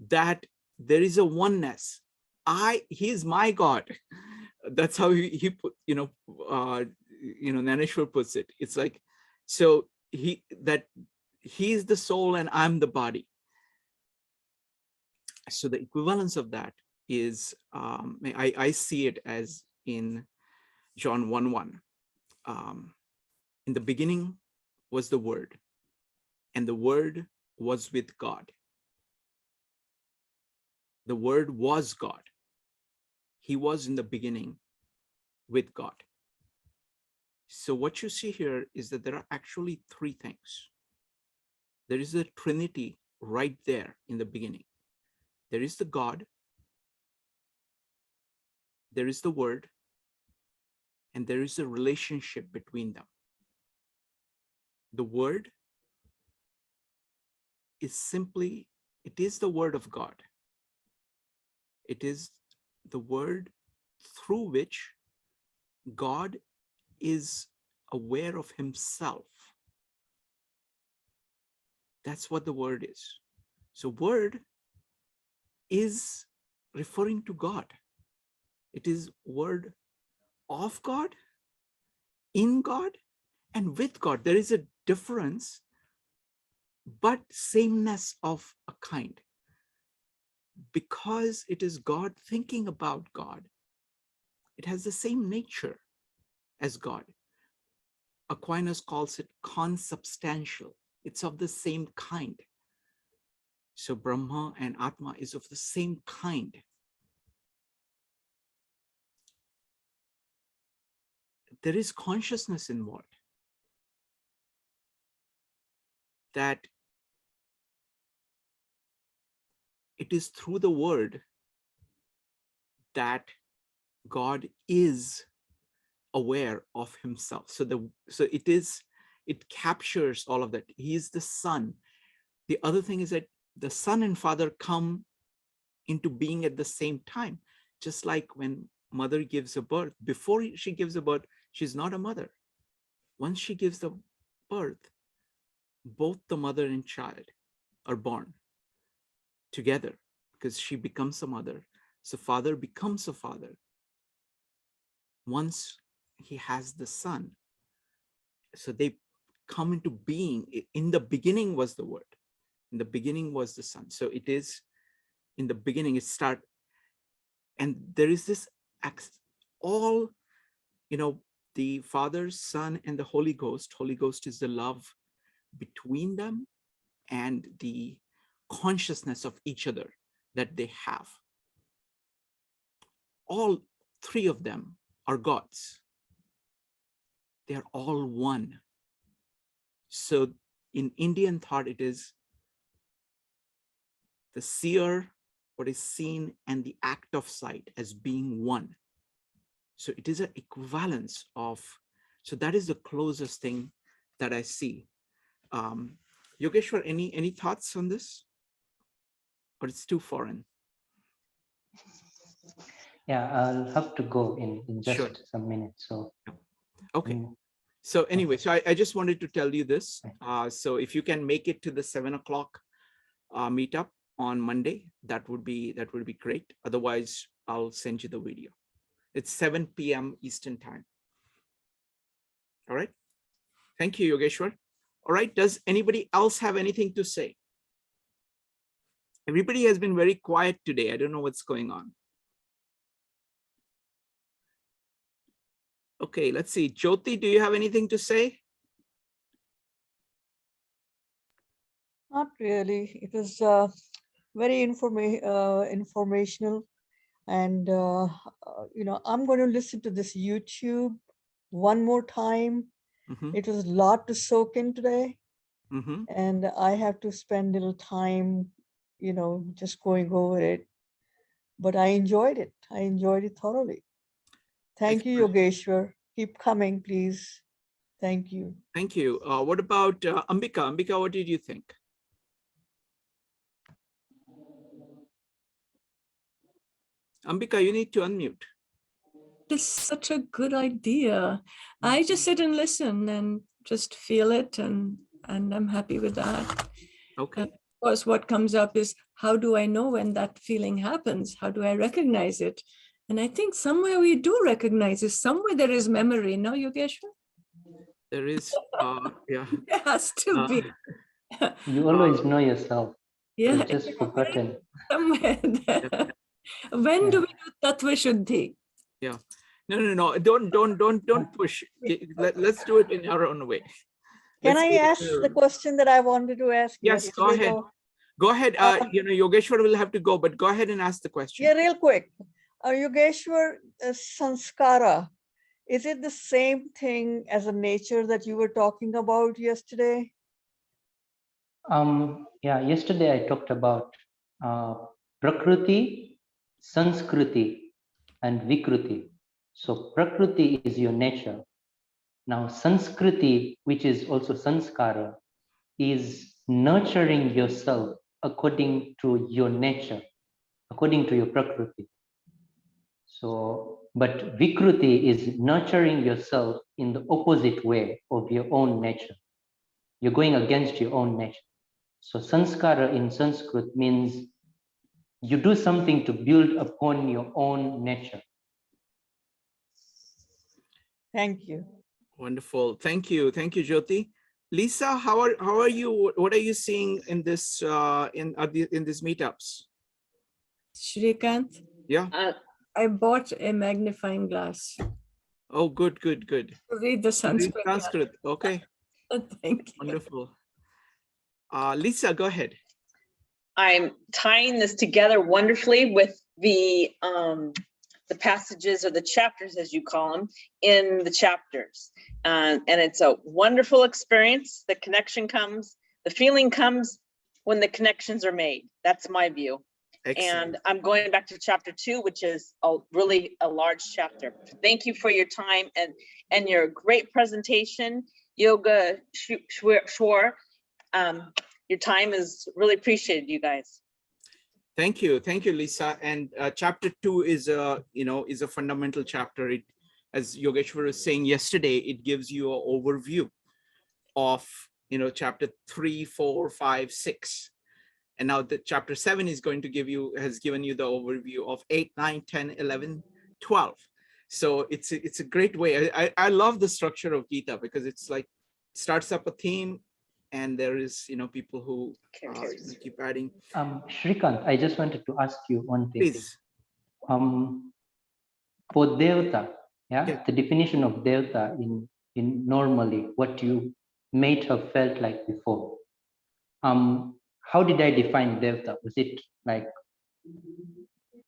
that there is a oneness. He is my God. That's how he put, Naneshwar puts it. It's like, so he's the soul and I'm the body. So the equivalence of that is, I see it as in John 1:1. In the beginning was the Word, and the Word was with God. The Word was God. He was in the beginning with God. So what you see here is that there are actually three things. There is a Trinity right there in the beginning. There is the God, there is the Word, and there is a relationship between them. The Word is simply, it is the Word of God. It is the Word through which God is aware of himself. That's what the Word is. So Word is referring to God. It is Word of God, in God, and with God. There is a difference, but sameness of a kind. Because it is God thinking about God, it has the same nature as God. Aquinas calls it consubstantial. It's of the same kind. So Brahma and Atma is of the same kind. There is consciousness involved. That it is through the Word that God is aware of himself. So it captures all of that. He is the Son. The other thing is that the Son and Father come into being at the same time. Just like when mother gives a birth, before she gives a birth, she's not a mother. Once she gives the birth, both the mother and child are born together because she becomes a mother. So Father becomes a father once he has the Son. So they come into being. In the beginning was the Word. In the beginning was the Son. So it is in the beginning, it starts. And there is this all, the Father, Son, and the Holy Ghost. Holy Ghost is the love between them and the consciousness of each other that they have. All three of them are gods. They are all one. So in Indian thought, it is the seer, what is seen, and the act of sight as being one. So it is an equivalence of, so that is the closest thing that I see. Yogeshwar, any thoughts on this? Or it's too foreign? Yeah, I'll have to go in just Sure. some minutes. So okay. So anyway, so I just wanted to tell you this. So if you can make it to the 7 o'clock meetup on Monday, that would be great. Otherwise, I'll send you the video. It's 7 p.m. Eastern time. All right. Thank you, Yogeshwar. All right. Does anybody else have anything to say? Everybody has been very quiet today. I don't know what's going on. Okay, let's see. Jyoti, do you have anything to say? Not really. It was very informational. And, I'm going to listen to this YouTube one more time. Mm-hmm. It was a lot to soak in today. Mm-hmm. And I have to spend a little time, just going over it. But I enjoyed it. I enjoyed it thoroughly. Thank you, Yogeshwar. Keep coming, please. Thank you. Thank you. What about Ambika? Ambika, what did you think? Ambika, you need to unmute. It's such a good idea. I just sit and listen and just feel it, and I'm happy with that. Okay. Of course, what comes up is, how do I know when that feeling happens? How do I recognize it? And I think somewhere we do recognize it. Somewhere there is memory, no, Yogeshwar? There is, yeah. There has to be. you always know yourself. Yeah, You've just forgotten. somewhere there. When do we do Tattva Shuddhi? Yeah. No. Don't push. Let's do it in our own way. Can Let's I do it ask in our the own- question that I wanted to ask Yes, go yesterday, ahead. though? Go ahead. Yogeshwar will have to go, but go ahead and ask the question. Yeah, real quick. Yogeshwar, sanskara, is it the same thing as a nature that you were talking about yesterday? Yeah, yesterday I talked about Prakriti, Sanskriti, and Vikruti. So Prakriti is your nature. Now Sanskriti, which is also Sanskara, is nurturing yourself according to your nature, according to your Prakriti. So, but Vikruti is nurturing yourself in the opposite way of your own nature. You're going against your own nature. So sanskara in Sanskrit means you do something to build upon your own nature. Thank you. Wonderful. Thank you, Jyoti. Lisa, how are you? What are you seeing in this in these meetups? Shrikant, Yeah. I bought a magnifying glass Oh, good. to read the Read Sanskrit. Sanskrit. Okay. Thank you. Wonderful. Lisa, go ahead. I'm tying this together wonderfully with the passages or the chapters, as you call them, in the chapters. And it's a wonderful experience. The connection comes, the feeling comes when the connections are made. That's my view. Excellent. And I'm going back to chapter 2, which is really a large chapter. Thank you for your time and your great presentation, Yoga Shwar. Your time is really appreciated, you guys. Thank you, Lisa. And chapter 2 is a fundamental chapter. It, as Yogeshwar was saying yesterday, it gives you an overview of chapter 3, 4, 5, 6. And now the chapter 7 is going to has given you the overview of 8, 9, 10, 11, 12. So it's a great way. I love the structure of Gita because it's like starts up a theme and there is people who keep adding. Shrikant, I just wanted to ask you one thing. Please. For Devta, the definition of Devta in normally what you might have felt like before. How did I define Devta? Was it like,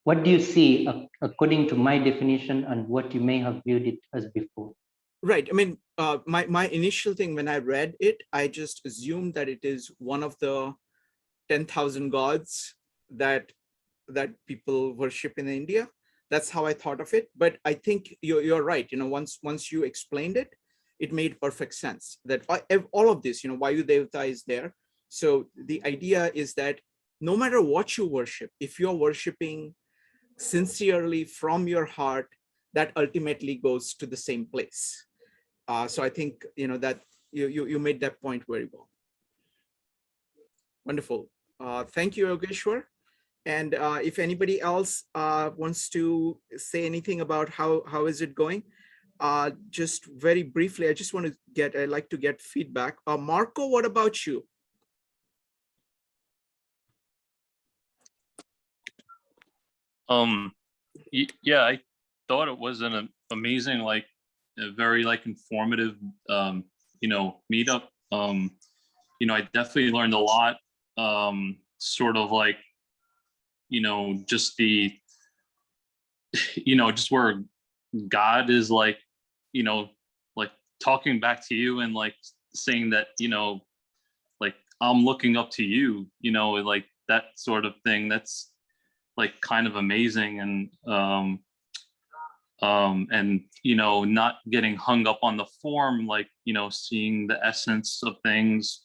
what do you see according to my definition and what you may have viewed it as before? Right. I mean, my initial thing when I read it, I just assumed that it is one of the 10,000 gods that people worship in India. That's how I thought of it. But I think you're right. Once you explained it, it made perfect sense that all of this, Vayu Devta is there. So the idea is that no matter what you worship, if you're worshiping sincerely from your heart, that ultimately goes to the same place. So I think that you made that point very well. Wonderful. Thank you, Yogeshwar. And if anybody else wants to say anything about how is it going, just very briefly, I just want to I'd like to get feedback. Marco, what about you? Yeah, I thought it was an amazing, a very informative, meetup. I definitely learned a lot. Sort of just the, just where God is talking back to you and saying that, I'm looking up to you, that sort of thing. That's kind of amazing. And not getting hung up on the form, seeing the essence of things.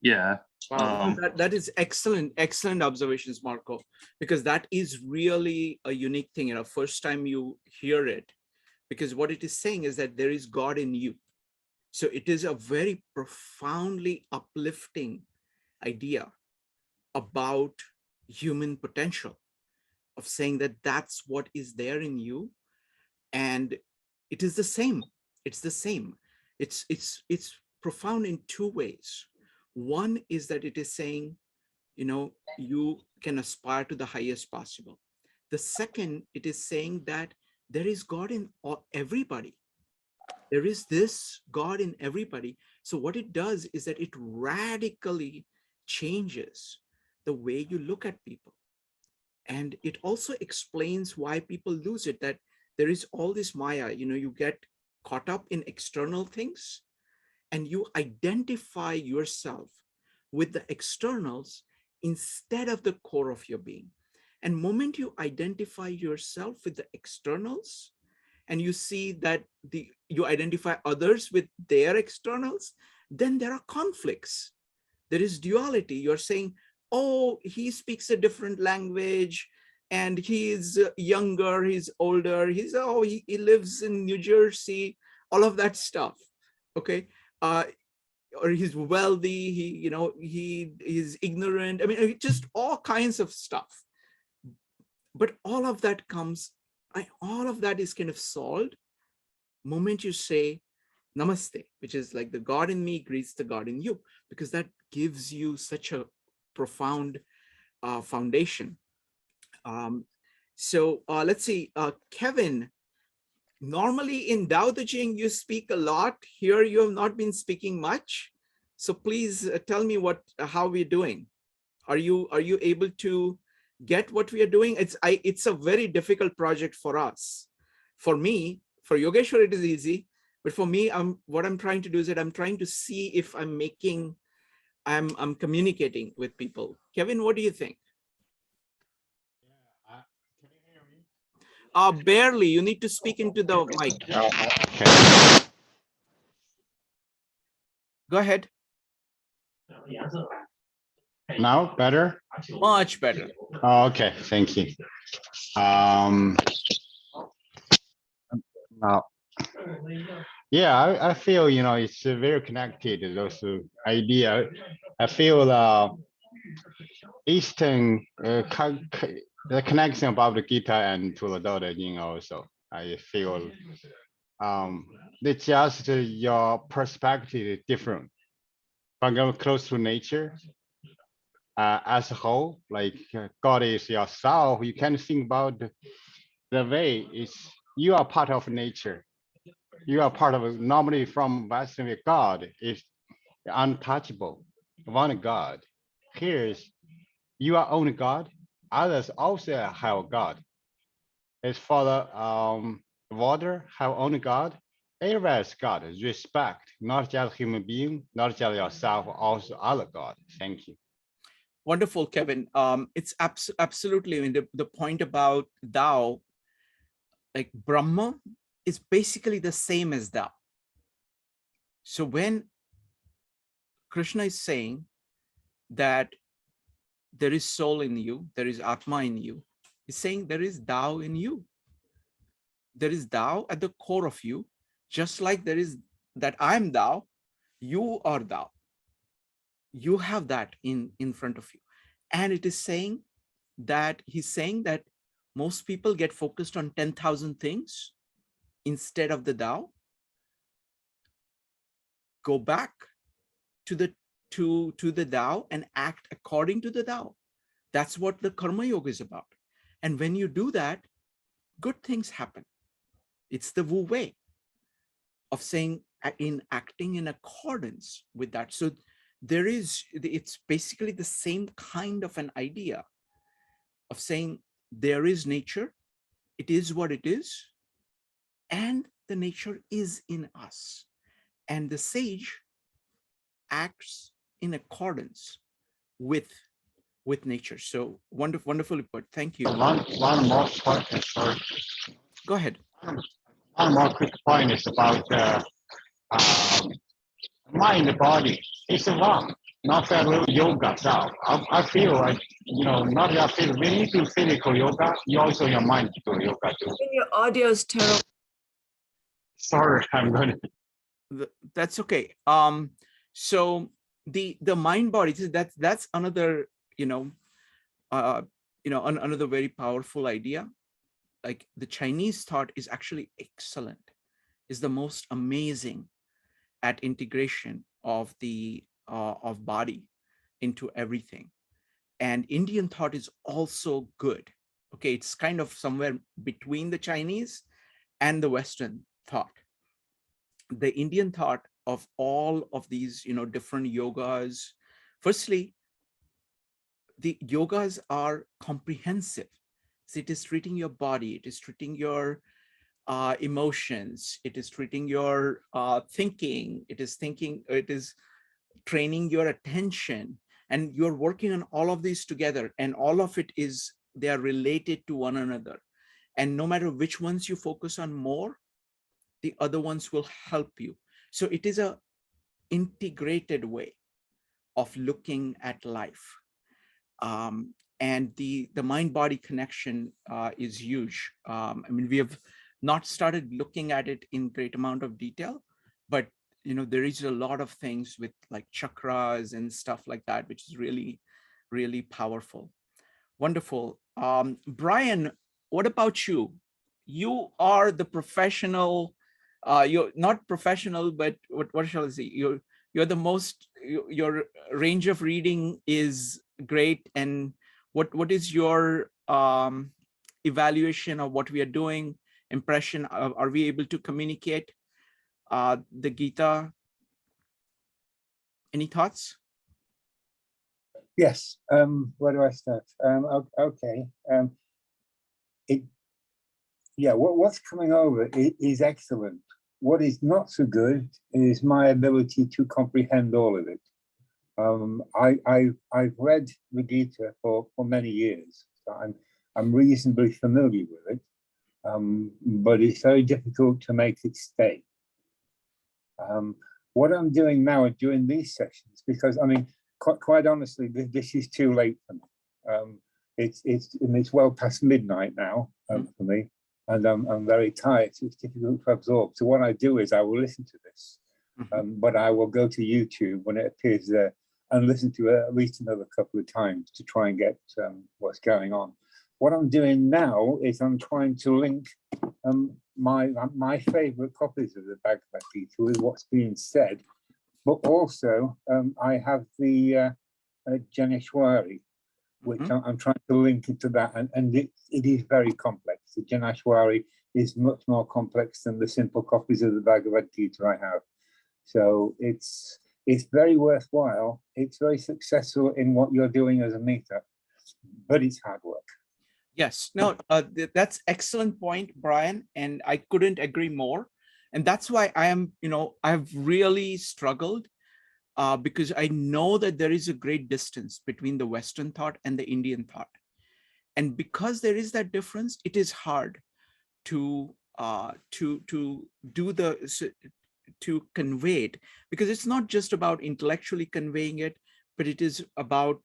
Yeah. Wow, that is excellent observations, Marco, because that is really a unique thing. First time you hear it, because what it is saying is that there is God in you. So it is a very profoundly uplifting idea about human potential, of saying that that's what is there in you, and it is the same. It's the same. It's profound in two ways. One is that it is saying, you can aspire to the highest possible. The second, it is saying that there is God in everybody. There is this God in everybody. So what it does is that it radically changes the way you look at people. And it also explains why people lose it, that there is all this Maya, you get caught up in external things and you identify yourself with the externals instead of the core of your being. And moment you identify yourself with the externals, and you see that you identify others with their externals, then there are conflicts. There is duality. You're saying, oh, he speaks a different language, and he is younger, he's older, he lives in New Jersey, all of that stuff. Okay. Or he's wealthy, he is ignorant. I mean, just all kinds of stuff. But all of that is kind of solved moment you say namaste, which is like the God in me greets the God in you, because that gives you such a profound foundation. So let's see, Kevin, normally in Tao Te Ching, you speak a lot. Here you have not been speaking much. So please tell me how we're doing. Are you able to get what we are doing? It's a very difficult project for us. For me, for Yogeshwar, it is easy. But for me, what I'm trying to do is that I'm trying to see if I'm communicating with people. Kevin, what do you think? Can you hear me? Barely. You need to speak into the mic. Okay. Go ahead. Now better? Much better. Oh, okay, thank you. Now, yeah, I feel, it's very connected, those idea. I feel Eastern, the connection about the Gita and to the Tao Te Ching also. I feel it's just your perspective is different. But go close to nature as a whole, like God is yourself. You can think about the way you are part of nature. You are part of normally from Western God is untouchable, one God. Here's you are only God. Others also have God. As for the water, have only God. Everywhere is God. Respect, not just human being, not just yourself, also other God. Thank you. Wonderful, Kevin. It's absolutely, I mean, the point about Tao, like Brahma is basically the same as Tao. So when Krishna is saying that there is soul in you, there is Atma in you, he's saying there is Tao in you. There is Tao at the core of you, just like there is that I'm Tao, you are Tao. You have that in front of you. And it is saying that he's saying that most people get focused on 10,000 things instead of the Tao. Go back to the Tao and act according to the Tao. That's what the Karma Yoga is about. And when you do that, good things happen. It's the Wu way of saying in acting in accordance with that. So it's basically the same kind of an idea of saying there is nature, it is what it is, and the nature is in us. And the sage acts in accordance with nature. So wonderfully put. Thank you. One more question, sorry. Go ahead. One more quick point is about mind, body. It's one, not that yoga style. I feel like, not just when you do physical yoga, you also your mind do yoga too. Your audio is terrible. Sorry, I'm going to. That's okay. So the mind body, that's another, another very powerful idea. Like the Chinese thought is actually excellent, is the most amazing at integration of the of body into everything. And Indian thought is also good. Okay, it's kind of somewhere between the Chinese and the Western thought. The Indian thought of all of these, different yogas. Firstly, the yogas are comprehensive. So it is treating your body, it is treating your emotions, it is treating your thinking, it is training your attention, and you're working on all of these together, and all of it is, they are related to one another. And no matter which ones you focus on more, the other ones will help you. So it is a integrated way of looking at life. And the mind-body connection is huge. I mean, we have not started looking at it in great amount of detail, but there is a lot of things with like chakras and stuff like that, which is really, really powerful. Wonderful. Brian, what about you? You are the professional. You're not professional, but what shall I say? You're the most. Your range of reading is great. And what is your evaluation of what we are doing? Impression? Are we able to communicate the Gita? Any thoughts? Yes. Where do I start? Okay. What's coming over is excellent. What is not so good is my ability to comprehend all of it. I've read the Gita for many years, so I'm reasonably familiar with it, but it's very difficult to make it stay. What I'm doing now during these sessions, because I mean, quite honestly, this is too late for me. It's well past midnight now for me, and I'm very tired, so it's difficult to absorb. So what I do is I will listen to this, but I will go to YouTube when it appears there and listen to it at least another couple of times to try and get what's going on. What I'm doing now is I'm trying to link my favorite copies of the Bhagavad Gita with what's being said, but also I have the Janeshwari, which I'm trying to link into that, and it is very complex. The Janeshwari is much more complex than the simple copies of the Bhagavad Gita I have. So it's very worthwhile. It's very successful in what you're doing as a meetup, but it's hard work. Yes, no, that's excellent point, Brian, and I couldn't agree more. And that's why I've really struggled because I know that there is a great distance between the Western thought and the Indian thought. And because there is that difference, it is hard to convey it, because it's not just about intellectually conveying it, but it is about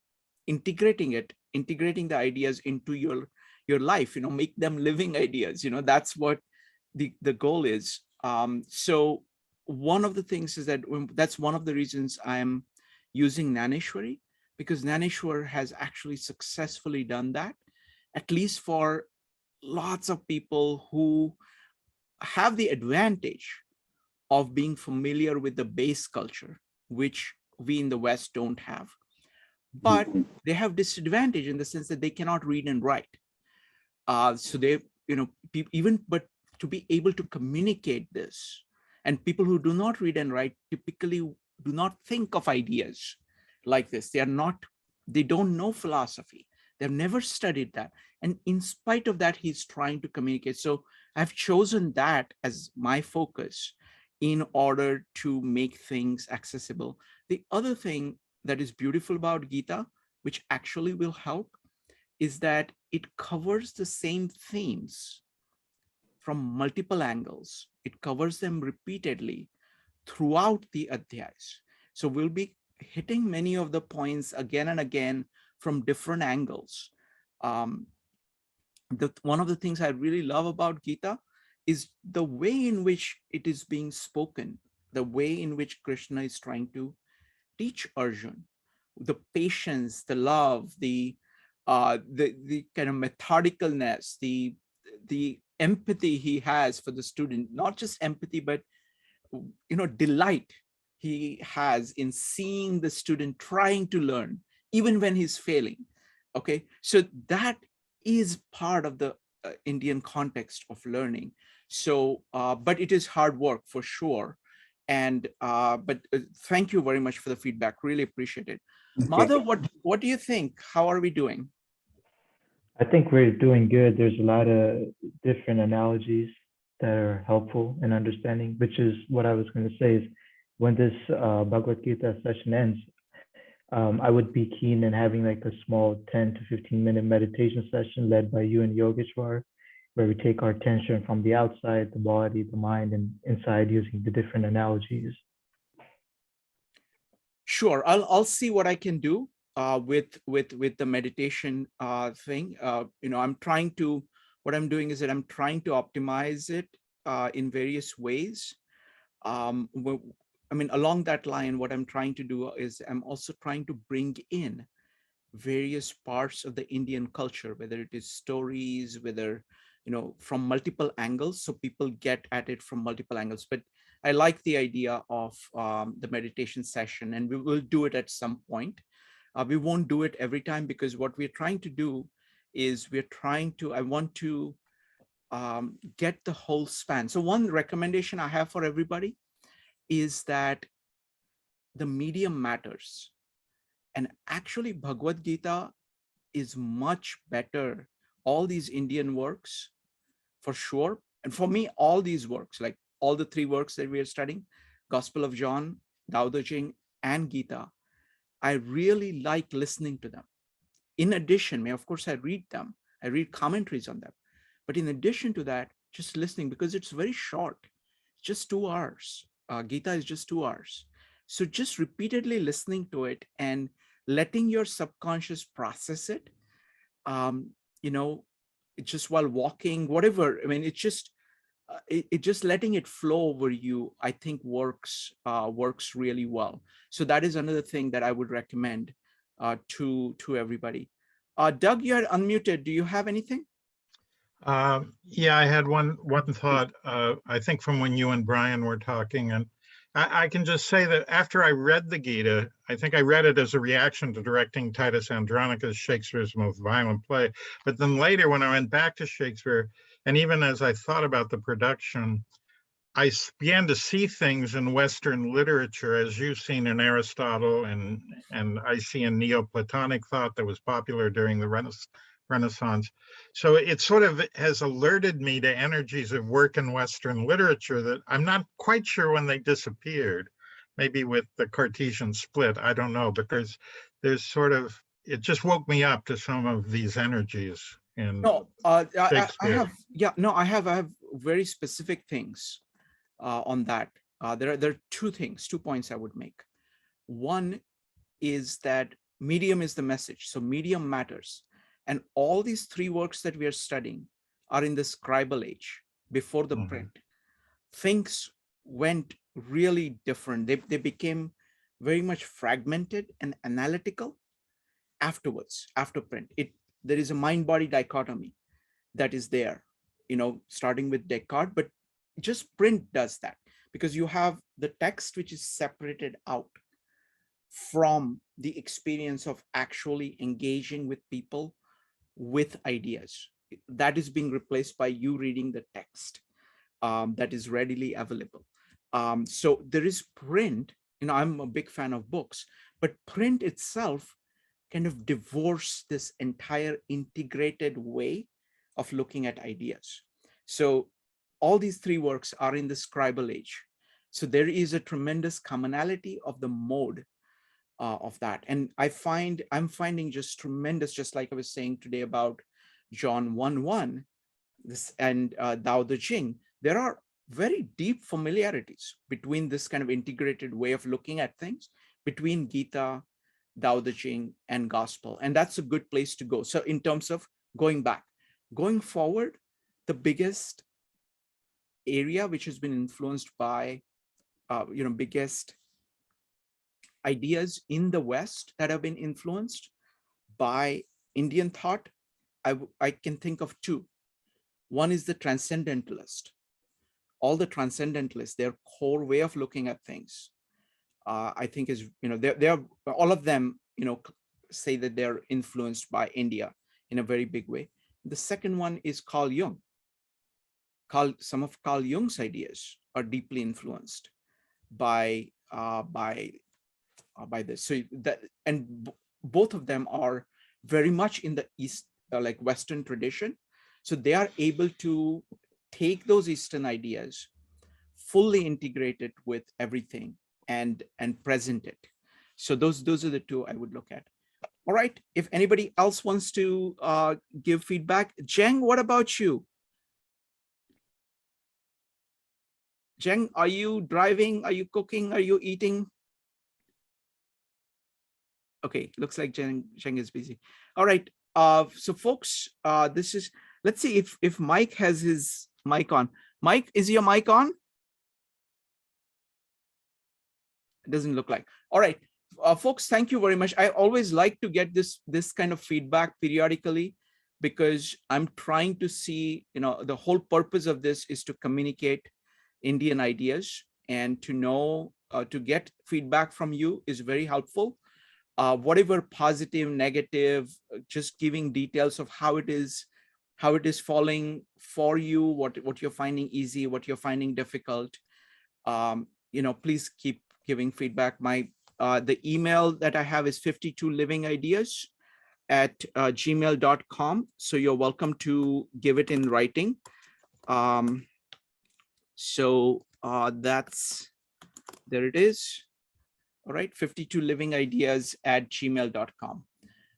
integrating the ideas into your life, make them living ideas. That's what the goal is. So one of the things is that that's one of the reasons I'm using Naneshwari, because Naneshwar has actually successfully done that, at least for lots of people who have the advantage of being familiar with the base culture, which we in the West don't have. But they have disadvantage in the sense that they cannot read and write. So they, but to be able to communicate this, and people who do not read and write typically do not think of ideas like this. They don't know philosophy. They've never studied that. And in spite of that, he's trying to communicate. So I've chosen that as my focus in order to make things accessible. The other thing that is beautiful about Gita, which actually will help, is that it covers the same themes from multiple angles. It covers them repeatedly throughout the adhyayas. So we'll be hitting many of the points again and again from different angles. One of the things I really love about Gita is the way in which it is being spoken, the way in which Krishna is trying to teach Arjuna, the patience, the love, the kind of methodicalness, the empathy he has for the student, not just empathy, but delight he has in seeing the student trying to learn, even when he's failing. Okay, so that is part of the Indian context of learning. So, but it is hard work for sure. And but thank you very much for the feedback. Really appreciate it. Madhav, what do you think? How are we doing? I think we're doing good. There's a lot of different analogies that are helpful in understanding, which is what I was going to say is when this Bhagavad Gita session ends, I would be keen in having like a small 10 to 15-minute meditation session led by you and Yogeshwar, where we take our attention from the outside, the body, the mind, and inside using the different analogies. Sure, I'll see what I can do with the meditation thing. I'm trying to. What I'm doing is that I'm trying to optimize it in various ways. I mean, along that line, what I'm trying to do is I'm also trying to bring in various parts of the Indian culture, whether it is stories, whether, from multiple angles, so people get at it from multiple angles. But I like the idea of the meditation session, and we will do it at some point. We won't do it every time, because what we're trying to do is I want to get the whole span. So one recommendation I have for everybody is that the medium matters. And actually Bhagavad Gita is much better. All these Indian works, for sure. And for me, all these works, like all the three works that we are studying, Gospel of John, Tao Te Ching, and Gita, I really like listening to them. In addition, of course, I read them. I read commentaries on them. But in addition to that, just listening, because it's very short, just 2 hours. Gita is just 2 hours. So just repeatedly listening to it and letting your subconscious process it, just while walking, whatever. I mean, it's just, it just letting it flow over you, I think works really well. So that is another thing that I would recommend to everybody. Doug, you are unmuted. Do you have anything? Yeah, I had one thought, I think from when you and Brian were talking, and I can just say that after I read the Gita, I think I read it as a reaction to directing Titus Andronicus, Shakespeare's most violent play. But then later, when I went back to Shakespeare, and even as I thought about the production, I began to see things in Western literature, as you've seen in Aristotle, and I see in Neoplatonic thought that was popular during the Renaissance. So it sort of has alerted me to energies of work in Western literature that I'm not quite sure when they disappeared. Maybe with the Cartesian split, I don't know, but there's sort of, it just woke me up to some of these energies in Shakespeare. I have very specific things on that. There are 2 things, 2 points I would make. One is that medium is the message. So medium matters. And all these 3 works that we are studying are in the scribal age, before the print. Things went really different. They became very much fragmented and analytical afterwards, after print. There is a mind-body dichotomy that is there, starting with Descartes, but just print does that, because you have the text which is separated out from the experience of actually engaging with people with ideas. That is being replaced by you reading the text that is readily available. So there is print. I'm a big fan of books, but print itself kind of divorced this entire integrated way of looking at ideas. So all these 3 works are in the scribal age. So there is a tremendous commonality of the mode of that. And I'm finding just tremendous, just like I was saying today about John 1:1 and Tao Te Ching, there are very deep familiarities between this kind of integrated way of looking at things between Gita, Tao Te Ching, and Gospel. And that's a good place to go. So in terms of going back, going forward, the biggest area which has been influenced by, biggest ideas in the West that have been influenced by Indian thought, I can think of 2. One is the Transcendentalist. All the Transcendentalists, their core way of looking at things, I think is, they're all of them, say that they're influenced by India in a very big way. The second one is Carl Jung. Some of Carl Jung's ideas are deeply influenced by this. So that, and both of them are very much in the East, like Western tradition. So they are able to take those Eastern ideas, fully integrate it with everything, and present it. So those are the two I would look at. All right. If anybody else wants to give feedback, Zheng, what about you? Zheng, are you driving? Are you cooking? Are you eating? Okay, looks like Zheng is busy. All right. So folks, this is, let's see if Mike has his mic on. Mike, is your mic on? It doesn't look like. All right. Folks, thank you very much. I always like to get this kind of feedback periodically, because I'm trying to see, the whole purpose of this is to communicate Indian ideas, and to know, to get feedback from you is very helpful. Whatever positive, negative, just giving details of how it is falling for you, what you're finding easy, what you're finding difficult. Please keep giving feedback. The email that I have is 52livingideas@gmail.com. So you're welcome to give it in writing. There it is. All right, 52livingideas@gmail.com.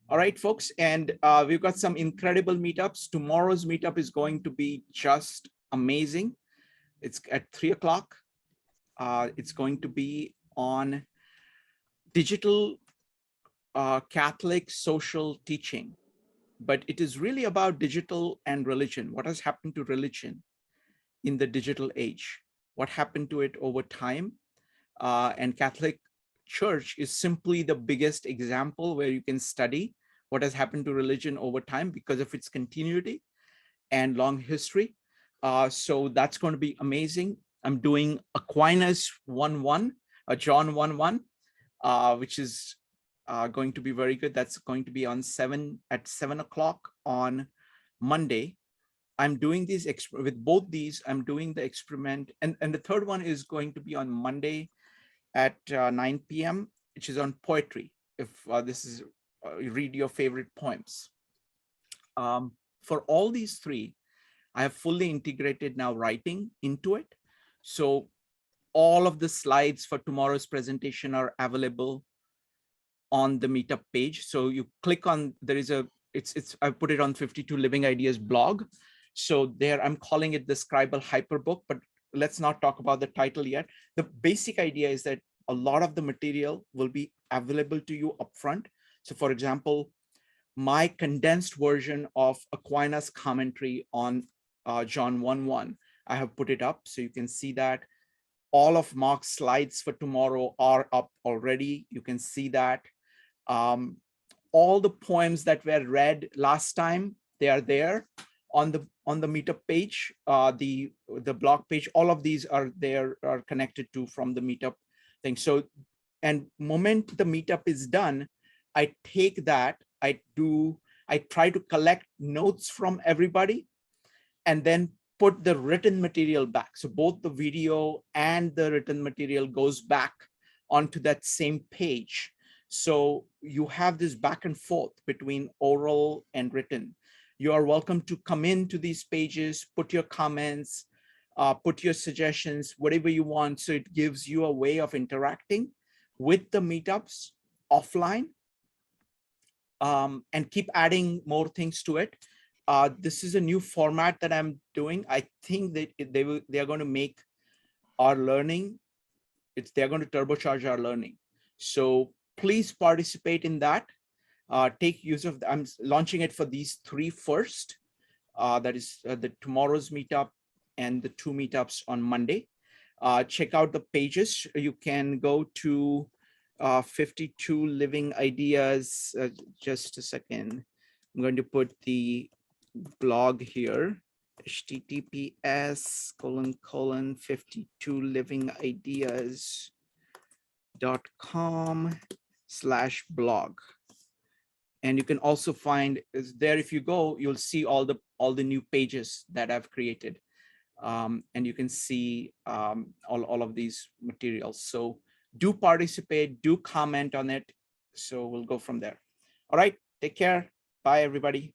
All right, folks, and we've got some incredible meetups. Tomorrow's meetup is going to be just amazing. It's at 3 o'clock. It's going to be on digital Catholic social teaching, but it is really about digital and religion. What has happened to religion in the digital age? What happened to it over time? And Catholic Church is simply the biggest example where you can study what has happened to religion over time because of its continuity and long history. So that's going to be amazing. I'm doing Aquinas 1:1, John 1:1, which is going to be very good. That's going to be at 7 o'clock on Monday. I'm doing these with both these. I'm doing the experiment, and the third one is going to be on Monday at 9 p.m., which is on poetry. If this is read your favorite poems. For all these three, I have fully integrated now writing into it. So all of the slides for tomorrow's presentation are available on the meetup page. So you click on, I put it on 52 Living Ideas blog. So there I'm calling it the Scribal Hyperbook, but let's not talk about the title yet. The basic idea is that a lot of the material will be available to you upfront. So for example, my condensed version of Aquinas commentary on John 1:1, I have put it up so you can see that. All of Mark's slides for tomorrow are up already. You can see that. All the poems that were read last time, they are there on the meetup page, the blog page. All of these are there, are connected to from the meetup thing. So, and moment the meetup is done, I take that, I try to collect notes from everybody and then put the written material back. So both the video and the written material goes back onto that same page. So you have this back and forth between oral and written. You are welcome to come into these pages, put your comments, put your suggestions, whatever you want. So it gives you a way of interacting with the meetups offline, and keep adding more things to it. This is a new format that I'm doing. I think that they are going to make our learning, they're going to turbocharge our learning. So please participate in that. Take use of, I'm launching it for these three first. That is the tomorrow's meetup and the 2 meetups on Monday. Check out the pages. You can go to 52 Living Ideas. Just a second. I'm going to put the blog here. https://52livingideas.com/blog. And you can also find is there, if you go, you'll see all the new pages that I've created. And you can see all of these materials. So do participate, do comment on it. So we'll go from there. All right, take care. Bye, everybody.